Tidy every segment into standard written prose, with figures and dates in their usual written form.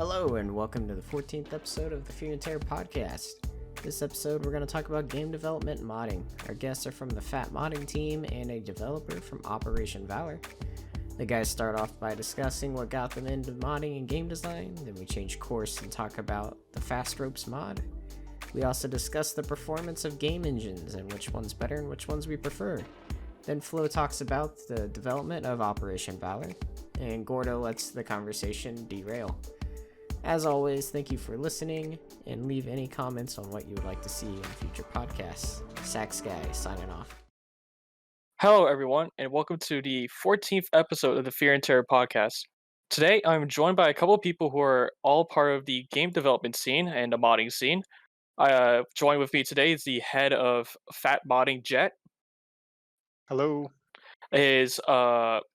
Hello, and welcome to the 14th episode of the Fear and Terror podcast. This episode, we're going to talk about game development and modding. Our guests are from the FaT modding team and a developer from Operation Valor. The guys start off by discussing what got them into modding and game design, then we change course and talk about the Fast Ropes mod. We also discuss the performance of game engines and which one's better and which ones we prefer. Then Flo talks about the development of Operation Valor, and Gordo lets the conversation derail. As always, thank you for listening, and leave any comments on what you would like to see in future podcasts. Sax Guy signing off. Hello, everyone, and welcome to the 14th episode of the Fear and Terror podcast. Today, I'm joined by a couple of people who are all part of the game development scene and the modding scene. Joined with me today is the head of FaT modding, Jet, Hello. his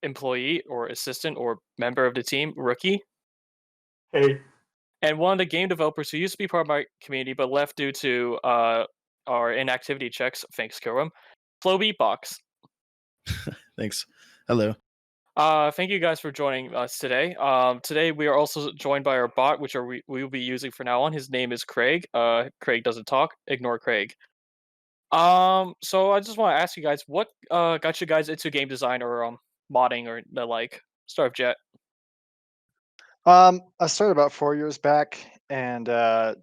employee or assistant or member of the team, Rookie, Hey. and one of the game developers who used to be part of my community but left due to our inactivity checks, thanks Kiram, Flo Beatbox. Thanks. Hello. Thank you guys for joining us today. Today we are also joined by our bot, which we will be using from now on. His name is Craig. Craig doesn't talk. Ignore Craig. So I just want to ask you guys, what got you guys into game design or modding or the like? Start with Jet. I started about 4 years back, and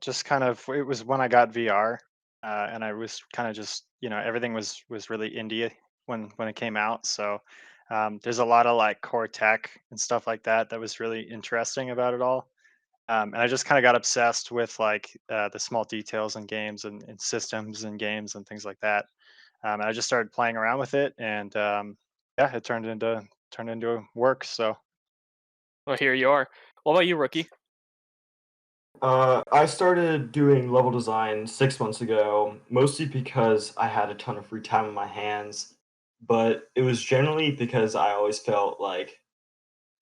just kind of it was when I got VR, and I was kind of just everything was really indie when it came out. So there's a lot of like core tech and stuff like that was really interesting about it all. And I just kind of got obsessed with like the small details in games and systems and games and things like that. And I just started playing around with it, and yeah, it turned into work. So. Well, here you are. What about you, Rookie? I started doing level design 6 months ago, mostly because I had a ton of free time on my hands, but it was generally because I always felt like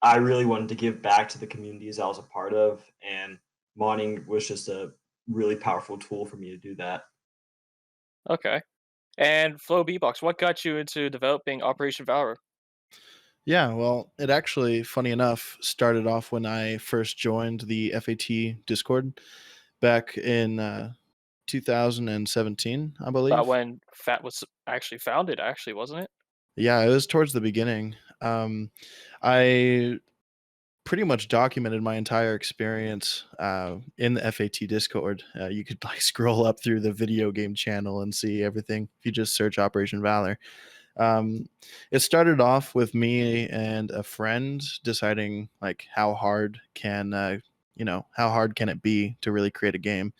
I really wanted to give back to the communities I was a part of, and modding was just a really powerful tool for me to do that. Okay. And Flo Beatbox, what got you into developing Operation Valor? Yeah, well, it actually, funny enough, started off when I first joined the FaT Discord back in 2017, I believe. When FaT was actually founded, wasn't it? Yeah, it was towards the beginning. I pretty much documented my entire experience in the FaT Discord. You could like scroll up through the video game channel and see everything if you just search Operation Valor. It started off with me and a friend deciding like how hard can it be to really create a game.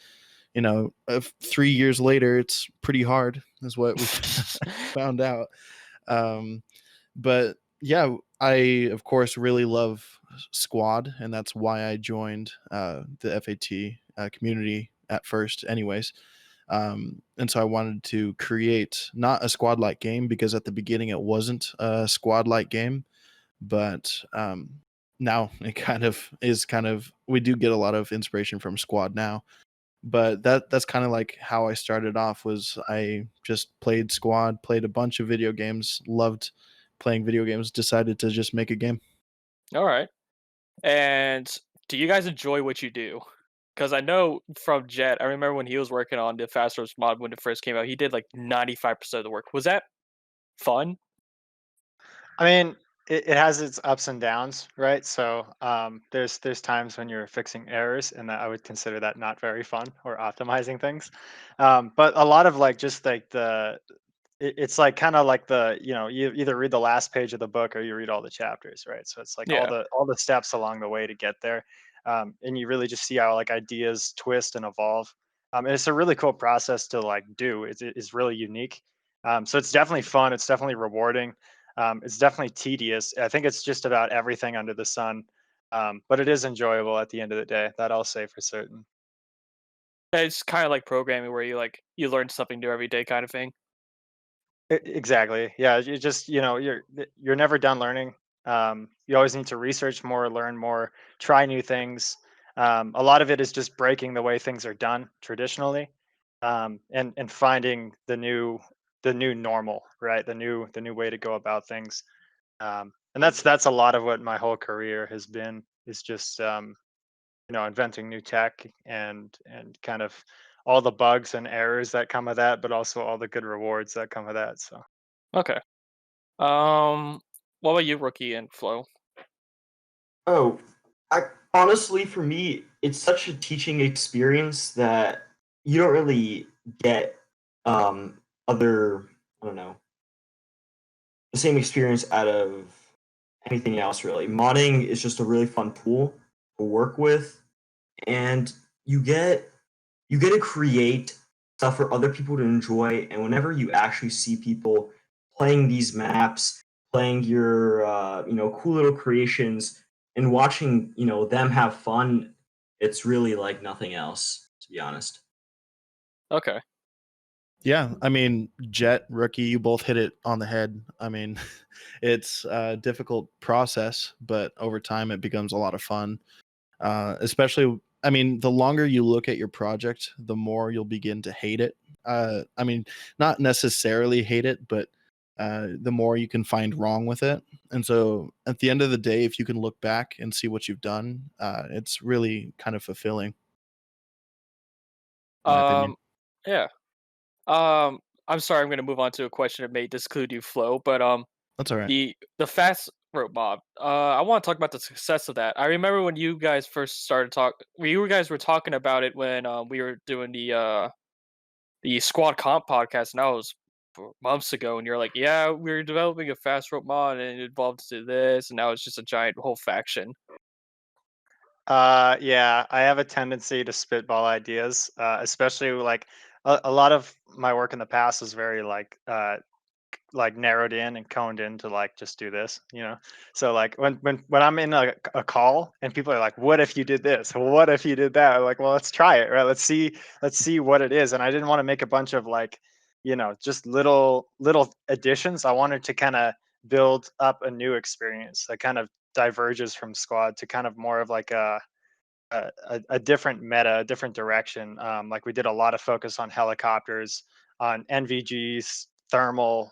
3 years later, it's pretty hard, is what we found out. But yeah, I of course really love Squad, and that's why I joined the FaT community at first, anyways. And so I wanted to create not a squad-like game, because at the beginning it wasn't a squad-like game, but now it kind of we do get a lot of inspiration from Squad now. But that's kind of like how I started off. Was I just played Squad, played a bunch of video games, loved playing video games, decided to just make a game. All right. And do you guys enjoy what you do? Because I know from Jet, I remember when he was working on the Fast Ropes mod when it first came out, he did like 95% of the work. Was that fun? I mean, it has its ups and downs, right? So there's times when you're fixing errors, and I would consider that not very fun, or optimizing things. But a lot of like just like it's like kind of like you either read the last page of the book or you read all the chapters, right? So it's like Yeah. all the steps along the way to get there, and you really just see how like ideas twist and evolve. And it's a really cool process to like do. It's really unique. So it's definitely fun. It's definitely rewarding. It's definitely tedious. I think it's just about everything under the sun. But it is enjoyable at the end of the day. That I'll say for certain. It's kind of like programming where you learn something new every day kind of thing. Exactly. Yeah. You just you're never done learning. You always need to research more, learn more, try new things. A lot of it is just breaking the way things are done traditionally, and finding the new normal, right? The new way to go about things. And that's a lot of what my whole career has been. Is just inventing new tech and kind of all the bugs and errors that come with that, but also all the good rewards that come with that. So Okay. What about you, Rookie and Flo? Oh, I honestly, for me, it's such a teaching experience that you don't really get other, I don't know, the same experience out of anything else really. Modding is just a really fun tool to work with, and you get you get to create stuff for other people to enjoy. And whenever you actually see people playing these maps, playing your cool little creations, and watching them have fun, it's really like nothing else, to be honest. Okay. Yeah, I mean, Jet, Rookie, you both hit it on the head. I mean, it's a difficult process, but over time it becomes a lot of fun. Especially, I mean, the longer you look at your project, the more you'll begin to hate it. I mean, not necessarily hate it, but the more you can find wrong with it. And so at the end of the day, if you can look back and see what you've done, it's really kind of fulfilling, in my opinion. Yeah. I'm sorry, I'm gonna move on to a question that may disclude you, Flo, but That's all right. the fast rope mob. I want to talk about the success of that. I remember when you guys first started you guys were talking about it when we were doing the squad comp podcast, and that was months ago. And you're like, yeah, we're developing a fast rope mod, and it evolved to this, and now it's just a giant whole faction. yeah, I have a tendency to spitball ideas, especially like a lot of my work in the past was very like narrowed in and coned in to like just do this, so like when I'm in a call and people are like, what if you did this, what if you did that, I'm like, well, let's try it, right? Let's see what it is. And I didn't want to make a bunch of like, just little additions. I wanted to kind of build up a new experience that kind of diverges from squad to kind of more of like a different meta, a different direction. Like we did a lot of focus on helicopters, on NVGs, thermal,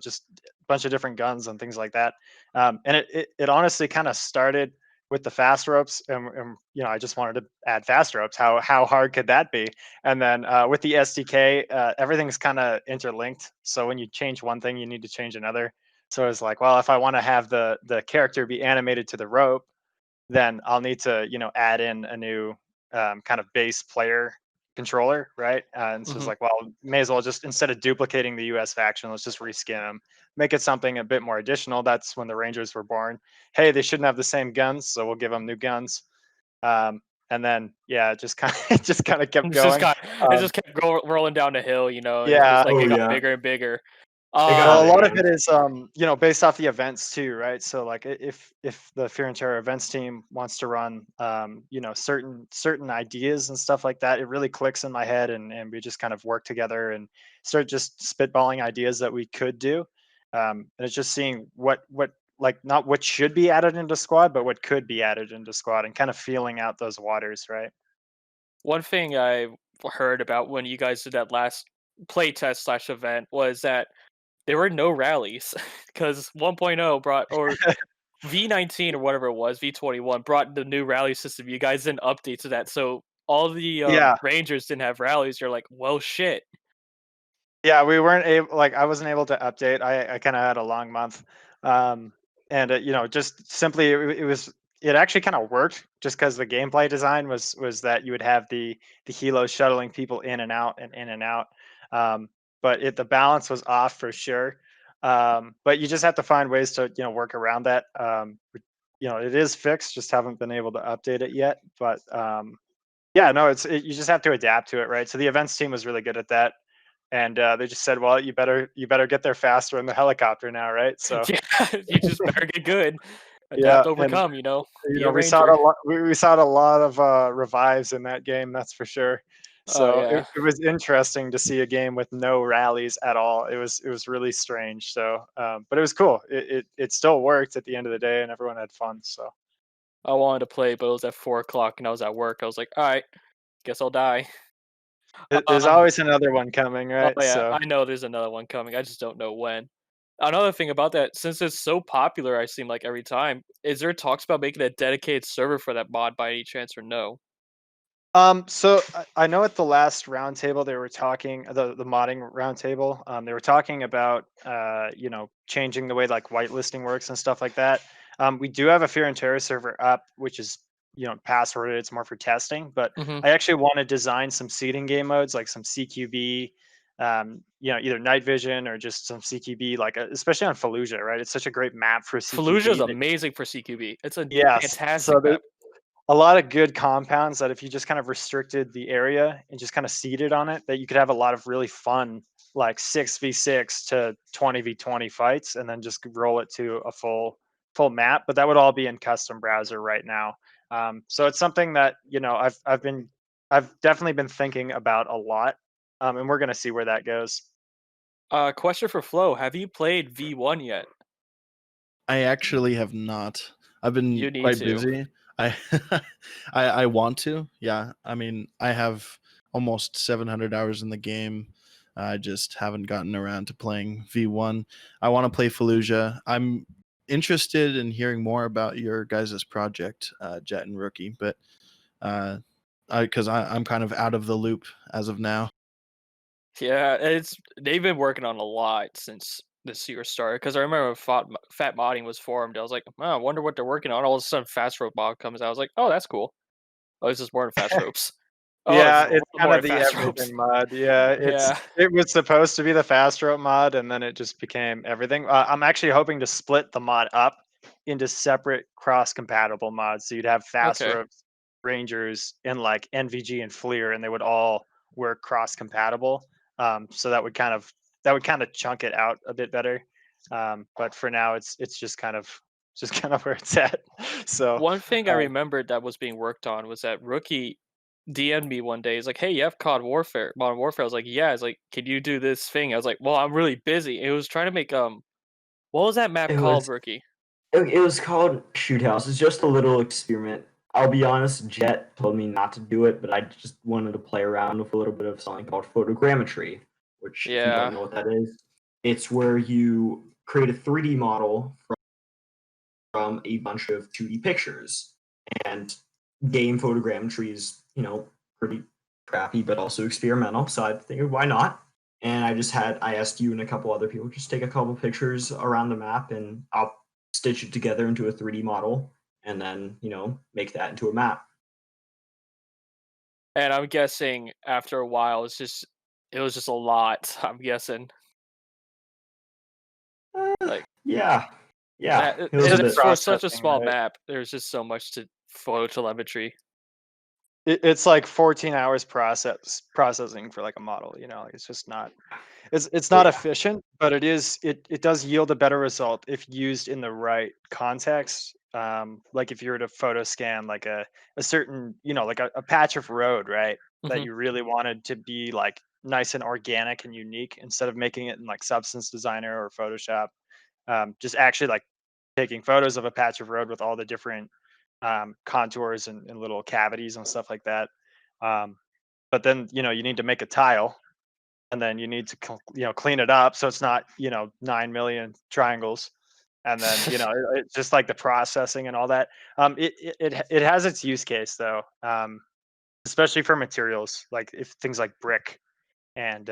just a bunch of different guns and things like that. And it honestly kind of started with the fast ropes, and I just wanted to add fast ropes. How hard could that be? And then with the SDK, everything's kind of interlinked. So when you change one thing, you need to change another. So it's like, well, if I want to have the character be animated to the rope, then I'll need to, add in a new kind of base player controller, right? And so it's Hmm. like, well, may as well just, instead of duplicating the US faction, let's just reskin them, make it something a bit more additional. That's when the Rangers were born. Hey, they shouldn't have the same guns, so we'll give them new guns. And then yeah, it just kind of it just kind of kept It's just going. got it Um, just kept rolling down the hill, and it yeah, just like Oh it got yeah, bigger and bigger. it well, got a Um, lot big, of it is, based off the events too, right? So like if the Fear and Terror events team wants to run, certain ideas and stuff like that, it really clicks in my head, and we just kind of work together and start just spitballing ideas that we could do. And it's just seeing what like not what should be added into squad, but what could be added into squad, and kind of feeling out those waters, right? One thing I heard about when you guys did that last playtest slash event was that there were no rallies because 1.0 brought, or V19 or whatever it was, V21 brought the new rally system. You guys didn't update to that, so all the Yeah, Rangers didn't have rallies. You're like, well, shit. yeah, we weren't able, like I wasn't able to update. I kind of had a long month. Um and just simply it actually kind of worked, just because the gameplay design was that you would have the helos shuttling people in and out and in and out. But the balance was off for sure. But you just have to find ways to work around that. It is fixed, just haven't been able to update it yet. But yeah, no, you just have to adapt to it, right? So the events team was really good at that, and they just said, "Well, you better get there faster in the helicopter now, right?" So Yeah, you just better get good, yeah, adapt, and overcome. Be a we saw it Ranger. a lot. We saw it a lot of revives in that game, that's for sure. Oh So yeah. it was interesting to see a game with no rallies at all. It was really strange. So, but it was cool. It still worked at the end of the day, and everyone had fun. So I wanted to play, but it was at 4 o'clock and I was at work. I was like, all right, guess I'll die. there's Um, always another one coming, oh right? yeah, So I know there's another one coming. I just don't know when. Another thing about that, since it's so popular, I seem like every time, is there talks about making a dedicated server for that mod by any chance or no? So I know at the last roundtable they were talking the modding roundtable. They were talking about changing the way like whitelisting works and stuff like that. We do have a Fear and Terror server up, which is passworded. It's more for testing, but Hmm. I actually want to design some seeding game modes like some CQB, either night vision or just some CQB, like especially on Fallujah, right? It's such a great map for Fallujah is CQB. amazing for CQB. It's a Yes, fantastic so map. a lot of good compounds that if you just kind of restricted the area and just kind of seeded on it, that you could have a lot of really fun like 6v6 to 20v20 fights and then just roll it to a full map. But that would all be in custom browser right now. So it's something that I've definitely been thinking about a lot, and we're gonna see where that goes. Question for Flo: have you played V1 yet? I actually have not. I've been You need quite to. busy. I I want to. Yeah. I mean, I have almost 700 hours in the game. I just haven't gotten around to playing V1. I want to play Fallujah. I'm interested in hearing more about your guys' project, Jet and Rookie, but I'm kind of out of the loop as of now. Yeah, they've been working on a lot since this year started. Because I remember when Fat Modding was formed, I was like, oh, I wonder what they're working on. All of a sudden, Fast Rope Mod comes out. I was like, oh, that's cool. Oh, it's just more than Fast Ropes. Oh, this Yeah, is a it's lot kind more of than the Fast Ropes. everything mod. Yeah, Yeah. it was supposed to be the fast rope mod, and then it just became everything. I'm actually hoping to split the mod up into separate cross-compatible mods. So you'd have fast Okay. ropes, rangers, and like NVG and Fleer, and they would all work cross-compatible. So that would kind of chunk it out a bit better. But for now, it's just kind of where it's at. So. One thing I uh, remembered that was being worked on was that Rookie DM'd me one day. He's like, "Hey, you have COD Warfare, Modern Warfare." I was like, "Yeah." He's like, "Can you do this thing?" I was like, "Well, I'm really busy." It was trying to make what was that map It called, was Rookie? it was called Shoot House. It's just a little experiment. I'll be honest, Jet told me not to do it, but I just wanted to play around with a little bit of something called photogrammetry, which, if you don't Yeah. know what that is, it's where you create a 3D model from a bunch of 2D pictures. And game photogrammetry is, pretty crappy, but also experimental. So I figured, why not? And I asked you and a couple other people just take a couple pictures around the map, and I'll stitch it together into a 3D model, and then make that into a map. And I'm guessing after a while, it was just a lot. I'm guessing Uh, like yeah, yeah, that it was a it's since bit. for such a processing, small right? map, there's just so much to phototelemetry. It's like 14 hours processing for like a model. It's just not. It's not Yeah, efficient, but it does yield a better result if used in the right context. Like if you were to photo scan like a certain like a patch of road, right, that Hmm. you really wanted to be like nice and organic and unique, instead of making it in like Substance Designer or Photoshop. Just actually like taking photos of a patch of road with all the different contours and little cavities and stuff like that. Um, but then you need to make a tile, and then you need to clean it up so it's not 9 million triangles, and then it's just like the processing and all that. It has its use case though, especially for materials like if things like brick and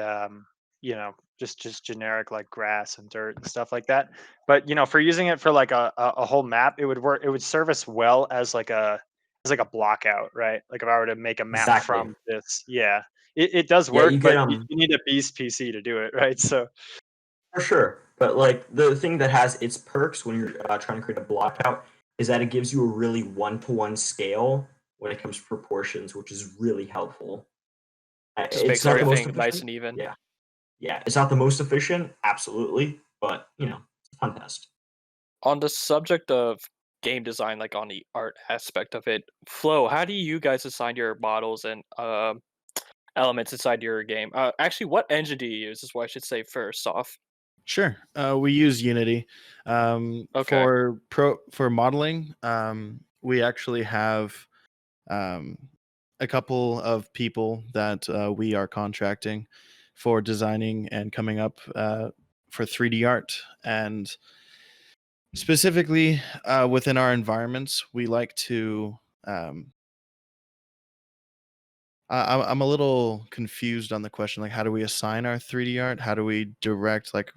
just generic like grass and dirt and stuff like that. But for using it for like a whole map, it would serve us well as like a block out, right? Like if I were to make a map exactly. from this, yeah, it does Yeah, work, you get but you need a beast PC to do it, right? So for sure. But like the thing that has its perks when you're trying to create a block out is that it gives you a really one-to-one scale when it comes to proportions, which is really helpful. Just It's makes not the most everything nice efficient. and even. Yeah, yeah, it's not the most efficient, absolutely, but it's a fun test. On the subject of game design, like on the art aspect of it, Flo, how do you guys assign your models and elements inside your game? Actually, what engine do you use? Is what I should say first off. Sure. We use Unity. Okay. For modeling, we actually have um, a couple of people that we are contracting for designing and coming up for 3D art, and specifically within our environments, we like to. I'm a little confused on the question. Like, how do we assign our 3D art? How do we direct like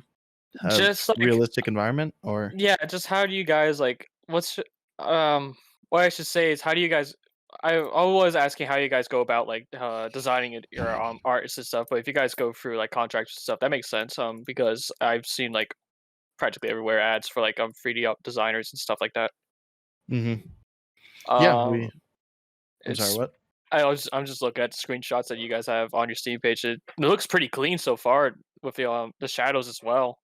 a Just like realistic environment? Or yeah, just how do you guys like what I should say is how do you guys I was asking how you guys go about like designing your arts and stuff, but if you guys go through like contracts and stuff, that makes sense. Because I've seen like practically everywhere ads for like 3D designers and stuff like that. Mhm. Yeah, Um, I'm sorry, it's what? I'm just looking at the screenshots that you guys have on your Steam page. It looks pretty clean so far with the shadows as well.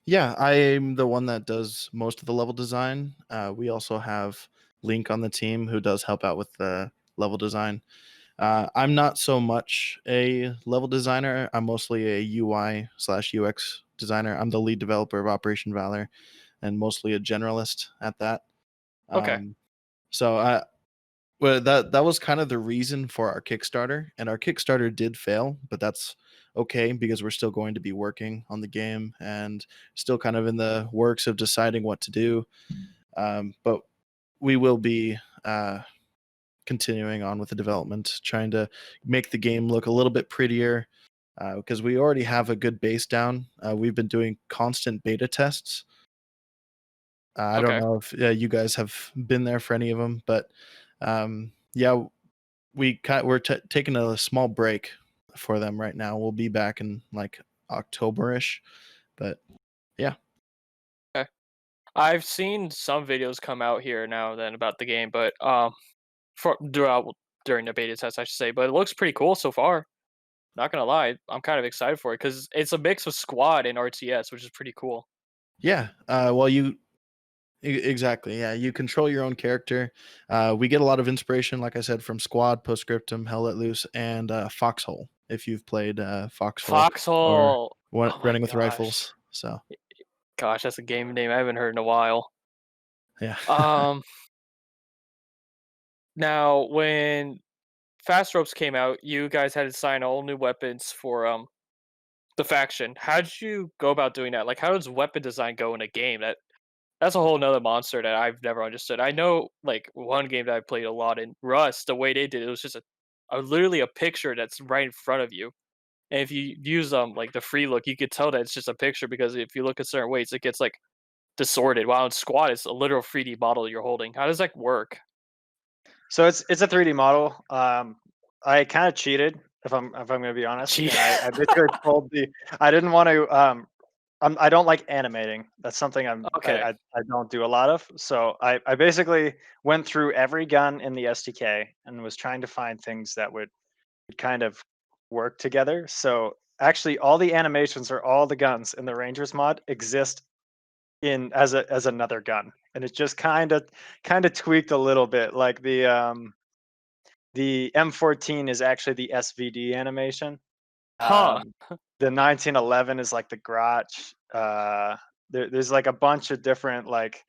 Yeah, I'm the one that does most of the level design. We also have Link on the team who does help out with the level design. I'm not so much a level designer. I'm mostly a UI/UX designer. I'm the lead developer of Operation Valor and mostly a generalist at that. Okay. So well, that was kind of the reason for our Kickstarter, and our Kickstarter did fail, but that's okay because we're still going to be working on the game and still kind of in the works of deciding what to do. But we will be continuing on with the development, trying to make the game look a little bit prettier because we already have a good base down. We've been doing constant beta tests. I don't Okay. know if you guys have been there for any of them, but yeah, we're taking a small break for them right now. We'll be back in like October-ish, but yeah. Okay. I've seen some videos come out here now and then about the game, but for during the beta test, I should say. But it looks pretty cool so far. Not gonna lie, I'm kind of excited for it because it's a mix of squad and RTS, which is pretty cool. Yeah. Well, exactly. Yeah, you control your own character. We get a lot of inspiration, like I said, from Squad, Postscriptum, Hell Let Loose, and Foxhole. If you've played Foxhole or Foxhole. Oh my Running with gosh. Rifles, so Gosh, that's a game name I haven't heard in a while. yeah. Um, Now when Fast Ropes came out, you guys had to sign all new weapons for the faction. How did you go about doing that? Like, how does weapon design go in a game? That's a whole nother monster that I've never understood. I know, like, one game that I played a lot in Rust, the way they did it was just literally a picture that's right in front of you. And if you use like the free look, you could tell that it's just a picture because if you look at certain ways, it gets like distorted. While in Squad, it's a literal 3D model you're holding. How does that work? So it's a 3D model. I kind of cheated, if I'm going to be honest, and I basically pulled the. I didn't want to. I don't like animating. That's something Okay. I don't do a lot of. So I basically went through every gun in the SDK and was trying to find things that would kind of work together. So actually, all the animations or all the guns in the Rangers mod exist in as another gun, and it's just kind of tweaked a little bit. Like the M14 is actually the SVD animation. Huh. The 1911 is like the Grotch. There's like a bunch of different like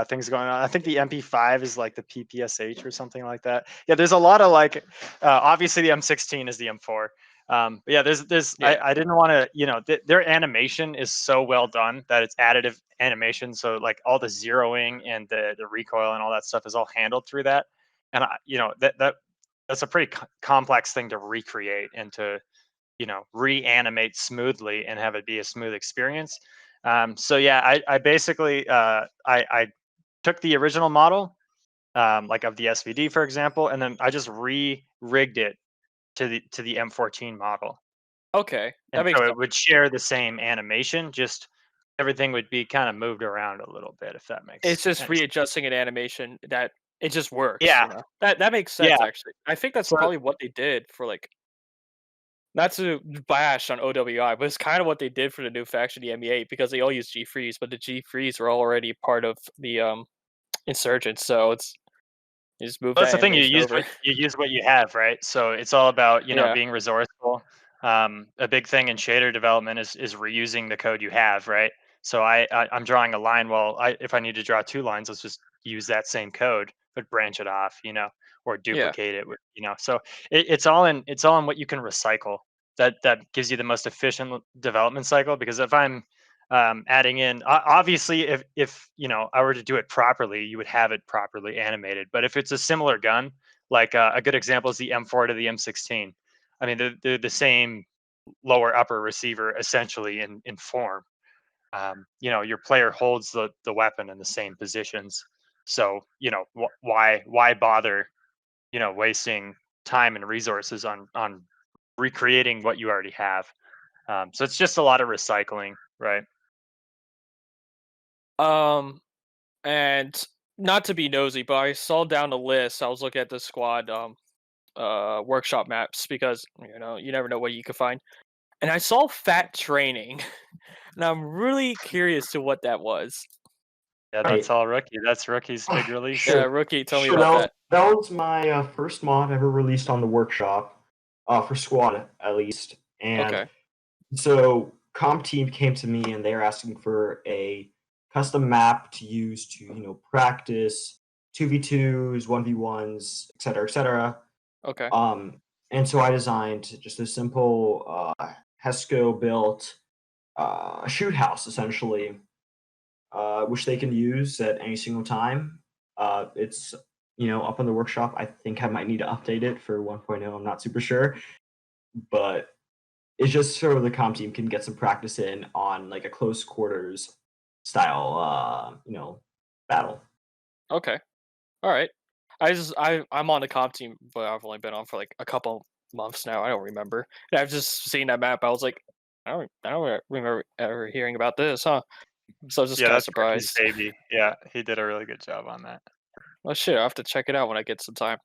things going on. I think the MP5 is like the PPSH or something like that. Yeah, there's a lot of like. Obviously, the M16 is the M4. But yeah, there's Yeah. I didn't want to, their animation is so well done that it's additive animation. So like all the zeroing and the recoil and all that stuff is all handled through that. And that's a pretty complex thing to recreate and to reanimate smoothly and have it be a smooth experience. So yeah, I basically I took the original model, like of the SVD, for example, and then I just rigged it to the M14 model, Okay. and That makes so it sense. would share the same animation, just everything would be kind of moved around a little bit, if that It's makes just any sense. readjusting an animation that it just works, Yeah, you know? That makes yeah. sense, actually. I think that's So probably what they did for, like not to bash on OWI, but it's kinda what they did for the new faction, the ME8, because they all use G-Freeze, but the G-Freeze were already part of the, Insurgents, so it's you just move Well, that's that the thing. You animation use over. what you have, right? So it's all about Yeah, being resourceful. A big thing in shader development is reusing the code you have, right? So I'm drawing a line. Well, if I need to draw two lines, let's just use that same code, but branch it off, or yeah. duplicate it. So it's all in what you can recycle. that gives you the most efficient development cycle. Because if I'm adding in, obviously, if I were to do it properly, you would have it properly animated. But if it's a similar gun, like a good example is the M4 to the M16. I mean, they're the same lower upper receiver essentially in form. Your player holds the weapon in the same positions. So why bother wasting time and resources on recreating what you already have. So it's just a lot of recycling, right? And not to be nosy, but I saw down the list. I was looking at the squad workshop maps because you never know what you could find. And I saw FaT training, and I'm really curious to what that was. Yeah, that's all Rookie. That's Rookie's big release. Sure. Yeah, Rookie, tell me Sure, about that. That was my first mod ever released on the workshop, for squad at least. And Okay. so comp team came to me and they were asking for a custom map to use to practice 2v2s, 1v1s, etc., etc. Okay. And so I designed just a simple Hesco built shoot house essentially, which they can use at any single time. It's up in the workshop. I think I might need to update it for 1.0. I'm not super sure, but it's just so the comp team can get some practice in on like a close quarters style, battle. Okay. All right. I'm on the comp team, but I've only been on for like a couple months now. I don't remember. And I've just seen that map. I was like, I don't remember ever hearing about this, huh? So I was just kind of That's Rookie's surprised. baby. Yeah, he did a really good job on that. Well, shit, I have to check it out when I get some time.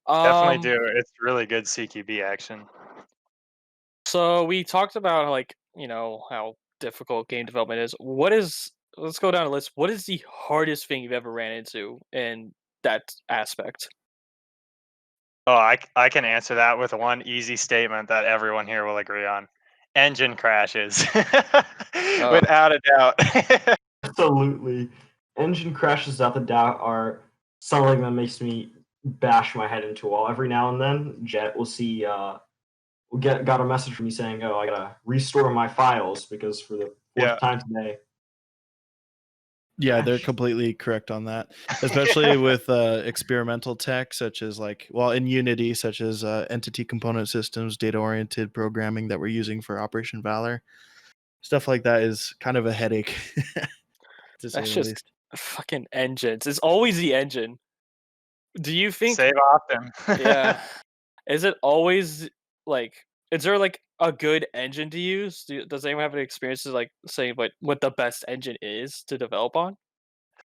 Definitely do. It's really good CQB action. So we talked about how difficult game development is. Let's go down the list. What is the hardest thing you've ever ran into in that aspect? Oh, I can answer that with one easy statement that everyone here will agree on. Engine crashes. Without a doubt. Absolutely. Engine crashes without the doubt are something that makes me bash my head into a wall every now and then. Jet will see got a message from me saying, "Oh, I gotta restore my files because for the fourth time today." Yeah, they're completely correct on that, especially with experimental tech such as in Unity, such as entity component systems, data-oriented programming that we're using for Operation Valor. Stuff like that is kind of a headache, to say That's the just least. fucking engines. It's always the engine. Do you think? Save often. Yeah. Is it always is there a good engine to use? Does anyone have any experiences saying what the best engine is to develop on?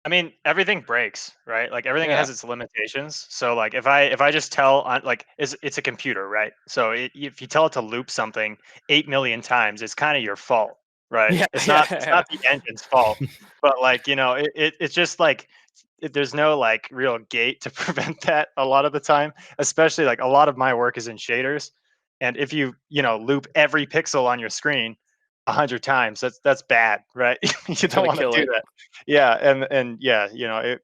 I mean, everything breaks, right? Like everything Yeah. has its limitations. So like if I just tell on it's a computer, right? So if you tell it to loop something 8 million times, it's kind of your fault, right? Yeah, It's not the engine's fault, but it's just there's no real gate to prevent that a lot of the time. Especially a lot of my work is in shaders, and if you loop every pixel on your screen 100 times, that's bad, right? You it's don't gonna want to kill do it. that. Yeah, and yeah,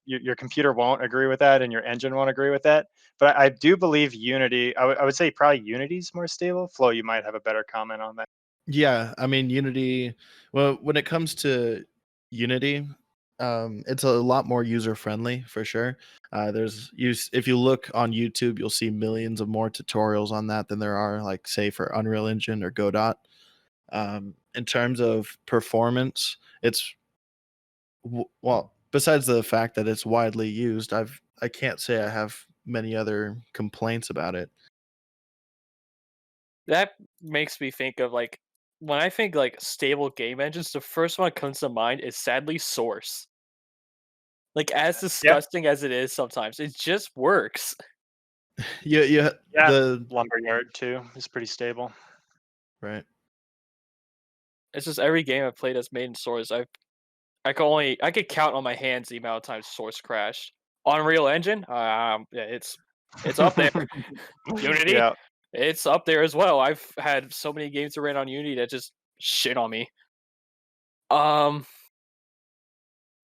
your computer won't agree with that, and your engine won't agree with that. But I do believe Unity. I would say probably Unity's more stable. Flo, you might have a better comment on that. Yeah, I mean Unity. Well, when it comes to Unity, it's a lot more user friendly for sure. If you look on YouTube, you'll see millions of more tutorials on that than there are say for Unreal Engine or Godot. In terms of performance, well, besides the fact that it's widely used, I can't say I have many other complaints about it. That makes me think of when I think stable game engines, the first one that comes to mind is sadly Source. As Yep. disgusting as it is sometimes, it just works. Yeah, the Lumberyard too is pretty stable. right. It's just every game I've played that's made in Source, I could count on my hands the amount of times Source crashed. Unreal Engine, yeah, it's up there. Unity, Yeah. it's up there as well. I've had so many games that ran on Unity that just shit on me.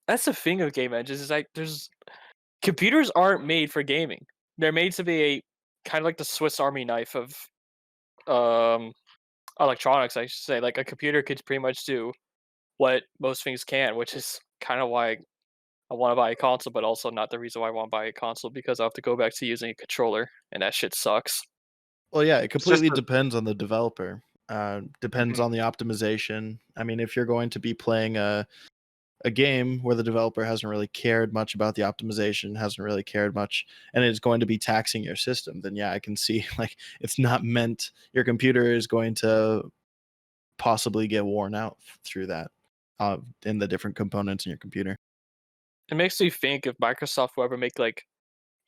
That's the thing of game engines is computers aren't made for gaming. They're made to be kind of like the Swiss Army knife of electronics, I should say. Like a computer could pretty much do what most things can, which is kind of why I want to buy a console, but also not the reason why I want to buy a console because I have to go back to using a controller, and that shit sucks. Well, yeah, it It's just completely depends on the developer. Depends Mhm. on the optimization. I mean, if you're going to be playing a game where the developer hasn't really cared much about the optimization, hasn't really cared much, and it's going to be taxing your system, then yeah, I can see like it's not meant. Your computer is going to possibly get worn out through that in the different components in your computer. It makes me think if Microsoft will ever make like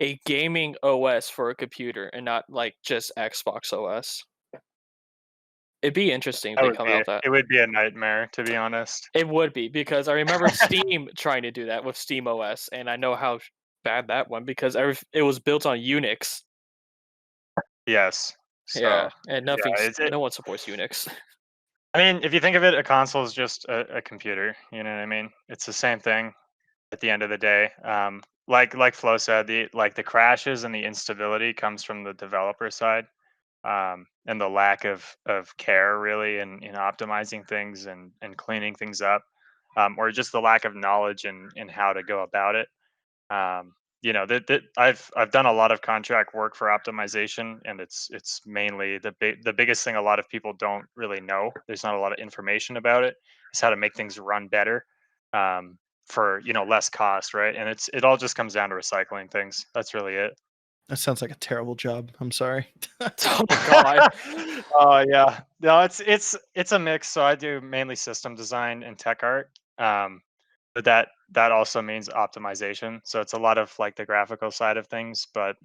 a gaming OS for a computer and not like just Xbox OS. It'd be interesting if That they would come be out that. it would be a nightmare, to be honest. It would be because I remember Steam trying to do that with Steam OS, and I know how bad that went because it was built on Unix. Yes. So Yeah, and yeah, no one supports Unix. I mean, if you think of it, a console is just a computer. You know what I mean? It's the same thing at the end of the day. Like Flo said, the crashes and the instability comes from the developer side, and the lack of care really in optimizing things and cleaning things up, or just the lack of knowledge in how to go about it. um, that I've done a lot of contract work for optimization, and it's mainly the biggest thing a lot of people don't really know. There's not a lot of information about it. Is how to make things run better, um, for less cost, right? And it all just comes down to recycling things. That's really it. That sounds like a terrible job. I'm sorry. Oh God. Oh yeah, no, it's a mix. So I do mainly system design and tech art, but that also means optimization. So it's a lot of like the graphical side of things, but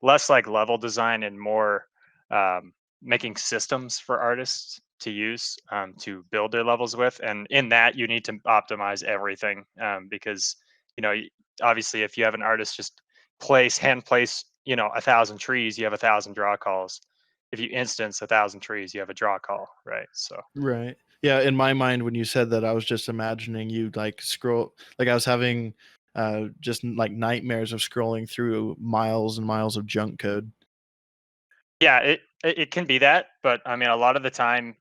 less like level design and more making systems for artists to use, to build their levels with. And in that, you need to optimize everything, because obviously, if you have an artist just hand place 1,000 trees, you have 1,000 draw calls. If you instance 1,000 trees, you have a draw call, right? So Right. Yeah, in my mind when you said that I was just imagining you like scroll like I was having just like nightmares of scrolling through miles and miles of junk code. yeah, it can be that, but I mean, a lot of the time,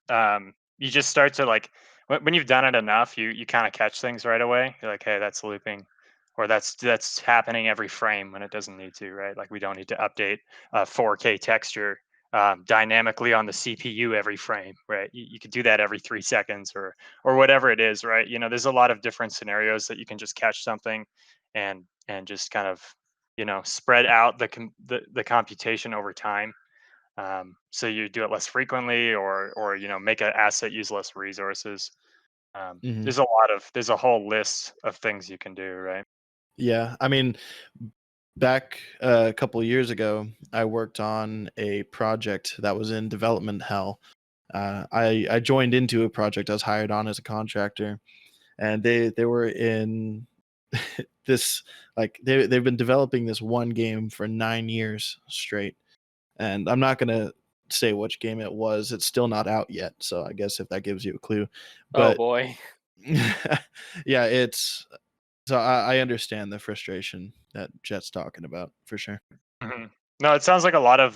you just start to like when you've done it enough, you kind of catch things right away. You're like, hey, that's looping, or that's happening every frame when it doesn't need to, right? Like we don't need to update a 4K texture, dynamically on the CPU every frame, right? You could do that every 3 seconds, or whatever it is, right? There's a lot of different scenarios that you can just catch something, and just kind of spread out the computation over time, so you do it less frequently, or make an asset use less resources. Hmm. There's a whole list of things you can do, right? Yeah, I mean, back a couple years ago, I worked on a project that was in development hell. I joined into a project I was hired on as a contractor, and they were in this like they've been developing this one game for 9 years straight, and I'm not gonna say which game it was. It's still not out yet, so I guess if that gives you a clue. Oh But boy. yeah, it's so I understand the frustration that Jet's talking about for sure. Mhm. No, it sounds like a lot of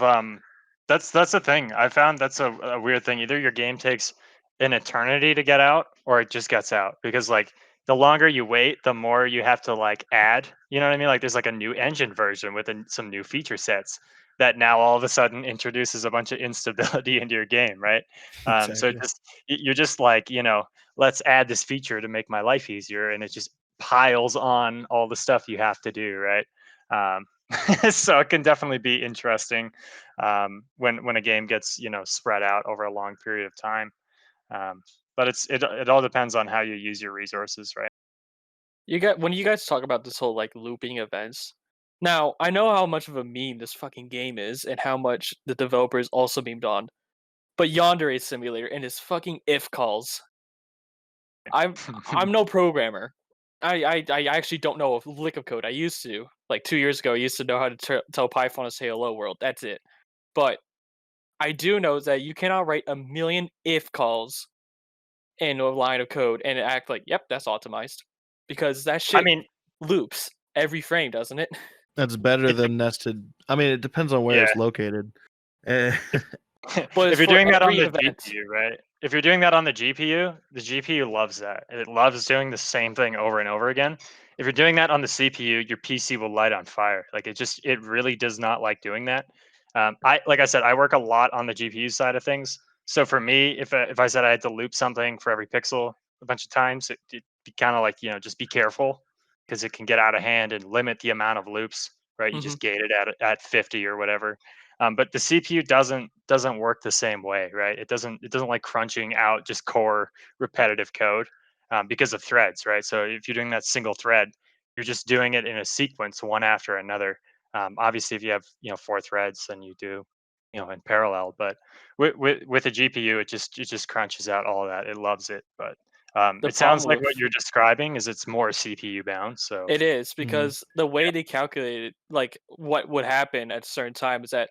that's the thing. I found that's a weird thing. Either your game takes an eternity to get out, or it just gets out. Because like the longer you wait, the more you have to like add. You know what I mean? Like there's like a new engine version with some new feature sets that now all of a sudden introduces a bunch of instability into your game, right? So Exactly. you're just like, let's add this feature to make my life easier, and it just piles on all the stuff you have to do, right? Um, so it can definitely be interesting, when a game gets spread out over a long period of time. Um, but it all depends on how you use your resources, right? When you guys talk about this whole like looping events. Now, I know how much of a meme this fucking game is and how much the developers also memed on. But Yandere Simulator and his fucking if calls. I'm I'm no programmer. I actually don't know a lick of code. I used to. Like 2 years ago, I used to know how to tell Python to say hello world. That's it. But I do know that you cannot write a million if calls in a line of code and act like, yep, that's optimized. Because that I shit mean, loops every frame, doesn't it? That's better it's a, than nested. I mean, it depends on where yeah, it's located. Eh, But If it's you're for doing that on every the event. GPU, right? If you're doing that on the GPU loves that. It loves doing the same thing over and over again. If you're doing that on the CPU, your PC will light on fire. Like it really does not like doing that. Like I said, I work a lot on the GPU side of things. So for me, if I said I had to loop something for every pixel a bunch of times, it'd be kind of like, just be careful because it can get out of hand and limit the amount of loops, right? You Mhm. just gate it at 50 or whatever. But the CPU doesn't work the same way, right? It doesn't like crunching out just core repetitive code because of threads, right? So if you're doing that single thread, you're just doing it in a sequence, one after another. Obviously, if you have 4 threads, then you do in parallel. But with a GPU, it just crunches out all of that. It loves it. But The it sounds problem like with what you're describing is it's more CPU bound. So it is Mhm. because the way they calculated like what would happen at a certain time is that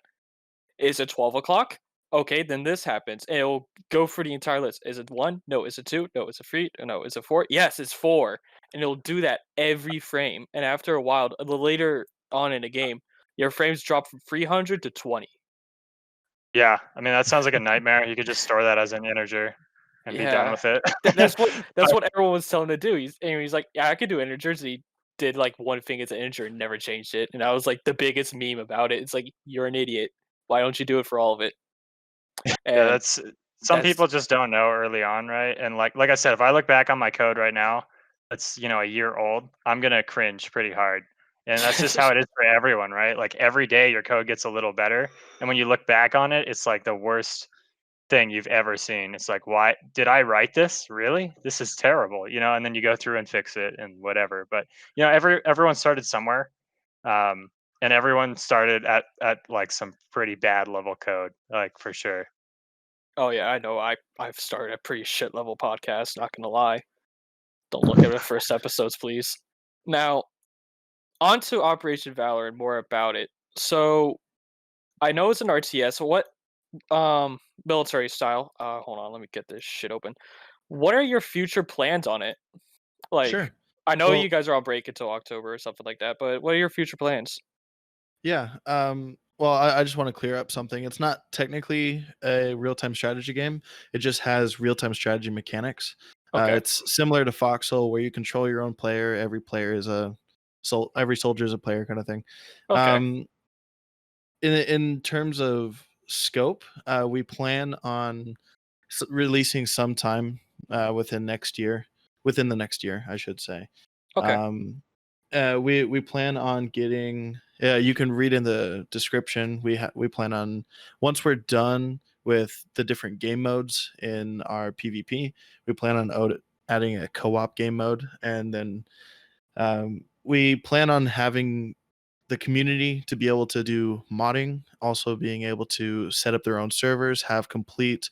is it 12 o'clock? Okay, then this happens. And it'll go through the entire list. Is it one? No. Is it two? No. Is it three? No. Is it four? Yes, it's four. And it'll do that every frame. And after a while, the later on in the game, your frames drop from 300 to 20. yeah, I mean that sounds like a nightmare. You could just store that as an integer and be done Yeah. with it. That's what that's But what everyone was telling him to do. He's like, yeah, I could do integers. And he did like one thing as an integer and never changed it. And I was like the biggest meme about it. It's like you're an idiot. Why don't you do it for all of it? yeah, And that's some that's people just don't know early on, right? And like I said, if I look back on my code right now, that's a year old, I'm gonna cringe pretty hard. And that's just how it is for everyone, right? Like every day your code gets a little better. And when you look back on it, it's like the worst thing you've ever seen. It's like, why did I write this? Really? This is terrible, and then you go through and fix it and whatever. But everyone started somewhere. Um, and everyone started at like some pretty bad level code, like for sure. oh yeah, I know. I've started a pretty shit level podcast. Not gonna lie. Don't look at the first episodes, please. Now, on to Operation Valor and more about it. So I know it's an RTS. What military style? Hold on, let me get this shit open. What are your future plans on it? Like, Sure. I know you Well, guys are on break until October or something like that, but what are your future plans? yeah. Well, I just want to clear up something. It's not technically a real-time strategy game. It just has real-time strategy mechanics. Okay. It's similar to Foxhole, where you control your own player. Every player is every soldier is a player, kind of thing. Okay. Um, in terms of scope, we plan on releasing sometime within the next year, I should say. Okay. We plan on getting. You can read in the description. We plan on, once we're done with the different game modes in our PvP, we plan on adding a co-op game mode, and then we plan on having the community to be able to do modding, also being able to set up their own servers, have complete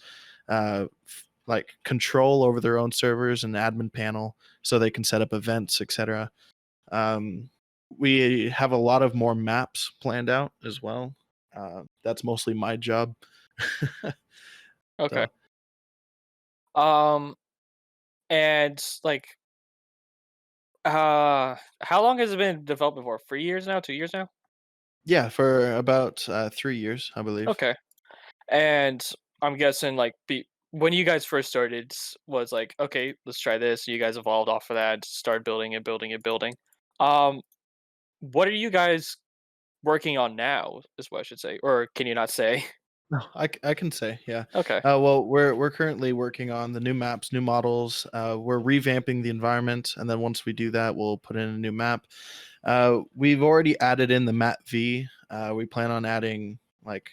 like control over their own servers and admin panel, so they can set up events, etc. Um, we have a lot of more maps planned out as well. That's mostly my job. Okay. So Um, and like, how long has it been developed for? 3 years now? 2 years now? yeah, for about 3 years, I believe. Okay. And I'm guessing like when you guys first started was like, okay, let's try this. You guys evolved off of that, started building and building and building. Um, what are you guys working on now? Is what I should say, or can you not say? No, I can say, yeah. Okay. Well, we're currently working on the new maps, new models. We're revamping the environment, and then once we do that, we'll put in a new map. We've already added in the map V. We plan on adding like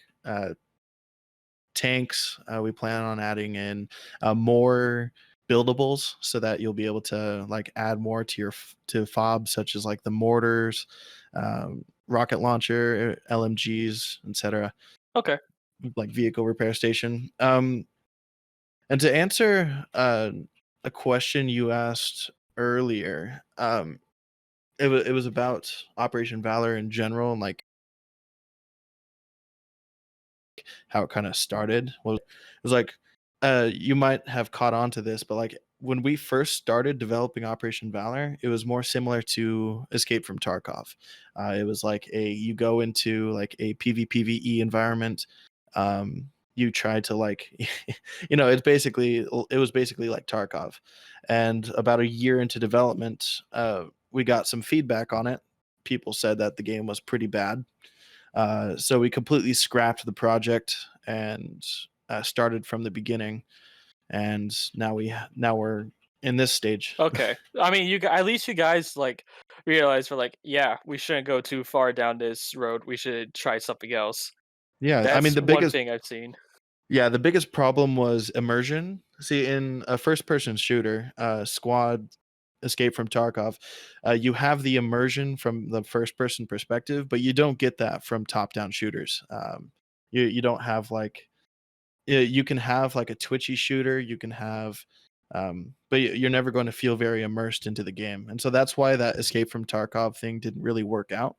tanks. We plan on adding in more buildables, so that you'll be able to like add more to to FOBs, such as like the mortars, rocket launcher, LMGs, etc., Okay. like vehicle repair station. And to answer a question you asked earlier, it was about Operation Valor in general, and like how it kind of started. Well, it was like, you might have caught on to this, but like when we first started developing Operation Valor, it was more similar to Escape from Tarkov. It was like you go into like a PvPvE environment. you try to like, it was basically like Tarkov. And about a year into development, we got some feedback on it. People said that the game was pretty bad. So we completely scrapped the project and started from the beginning. And now we're in this stage. Okay. I mean, at least you guys like realize we're like, yeah, we shouldn't go too far down this road. We should try something else. Yeah, I mean That's one thing I've seen. the biggest problem was immersion. See, in a first-person shooter, Squad, Escape from Tarkov, you have the immersion from the first-person perspective, but you don't get that from top-down shooters. You don't have like you can have like a twitchy shooter, you can have, but you're never going to feel very immersed into the game, and so that's why that Escape from Tarkov thing didn't really work out.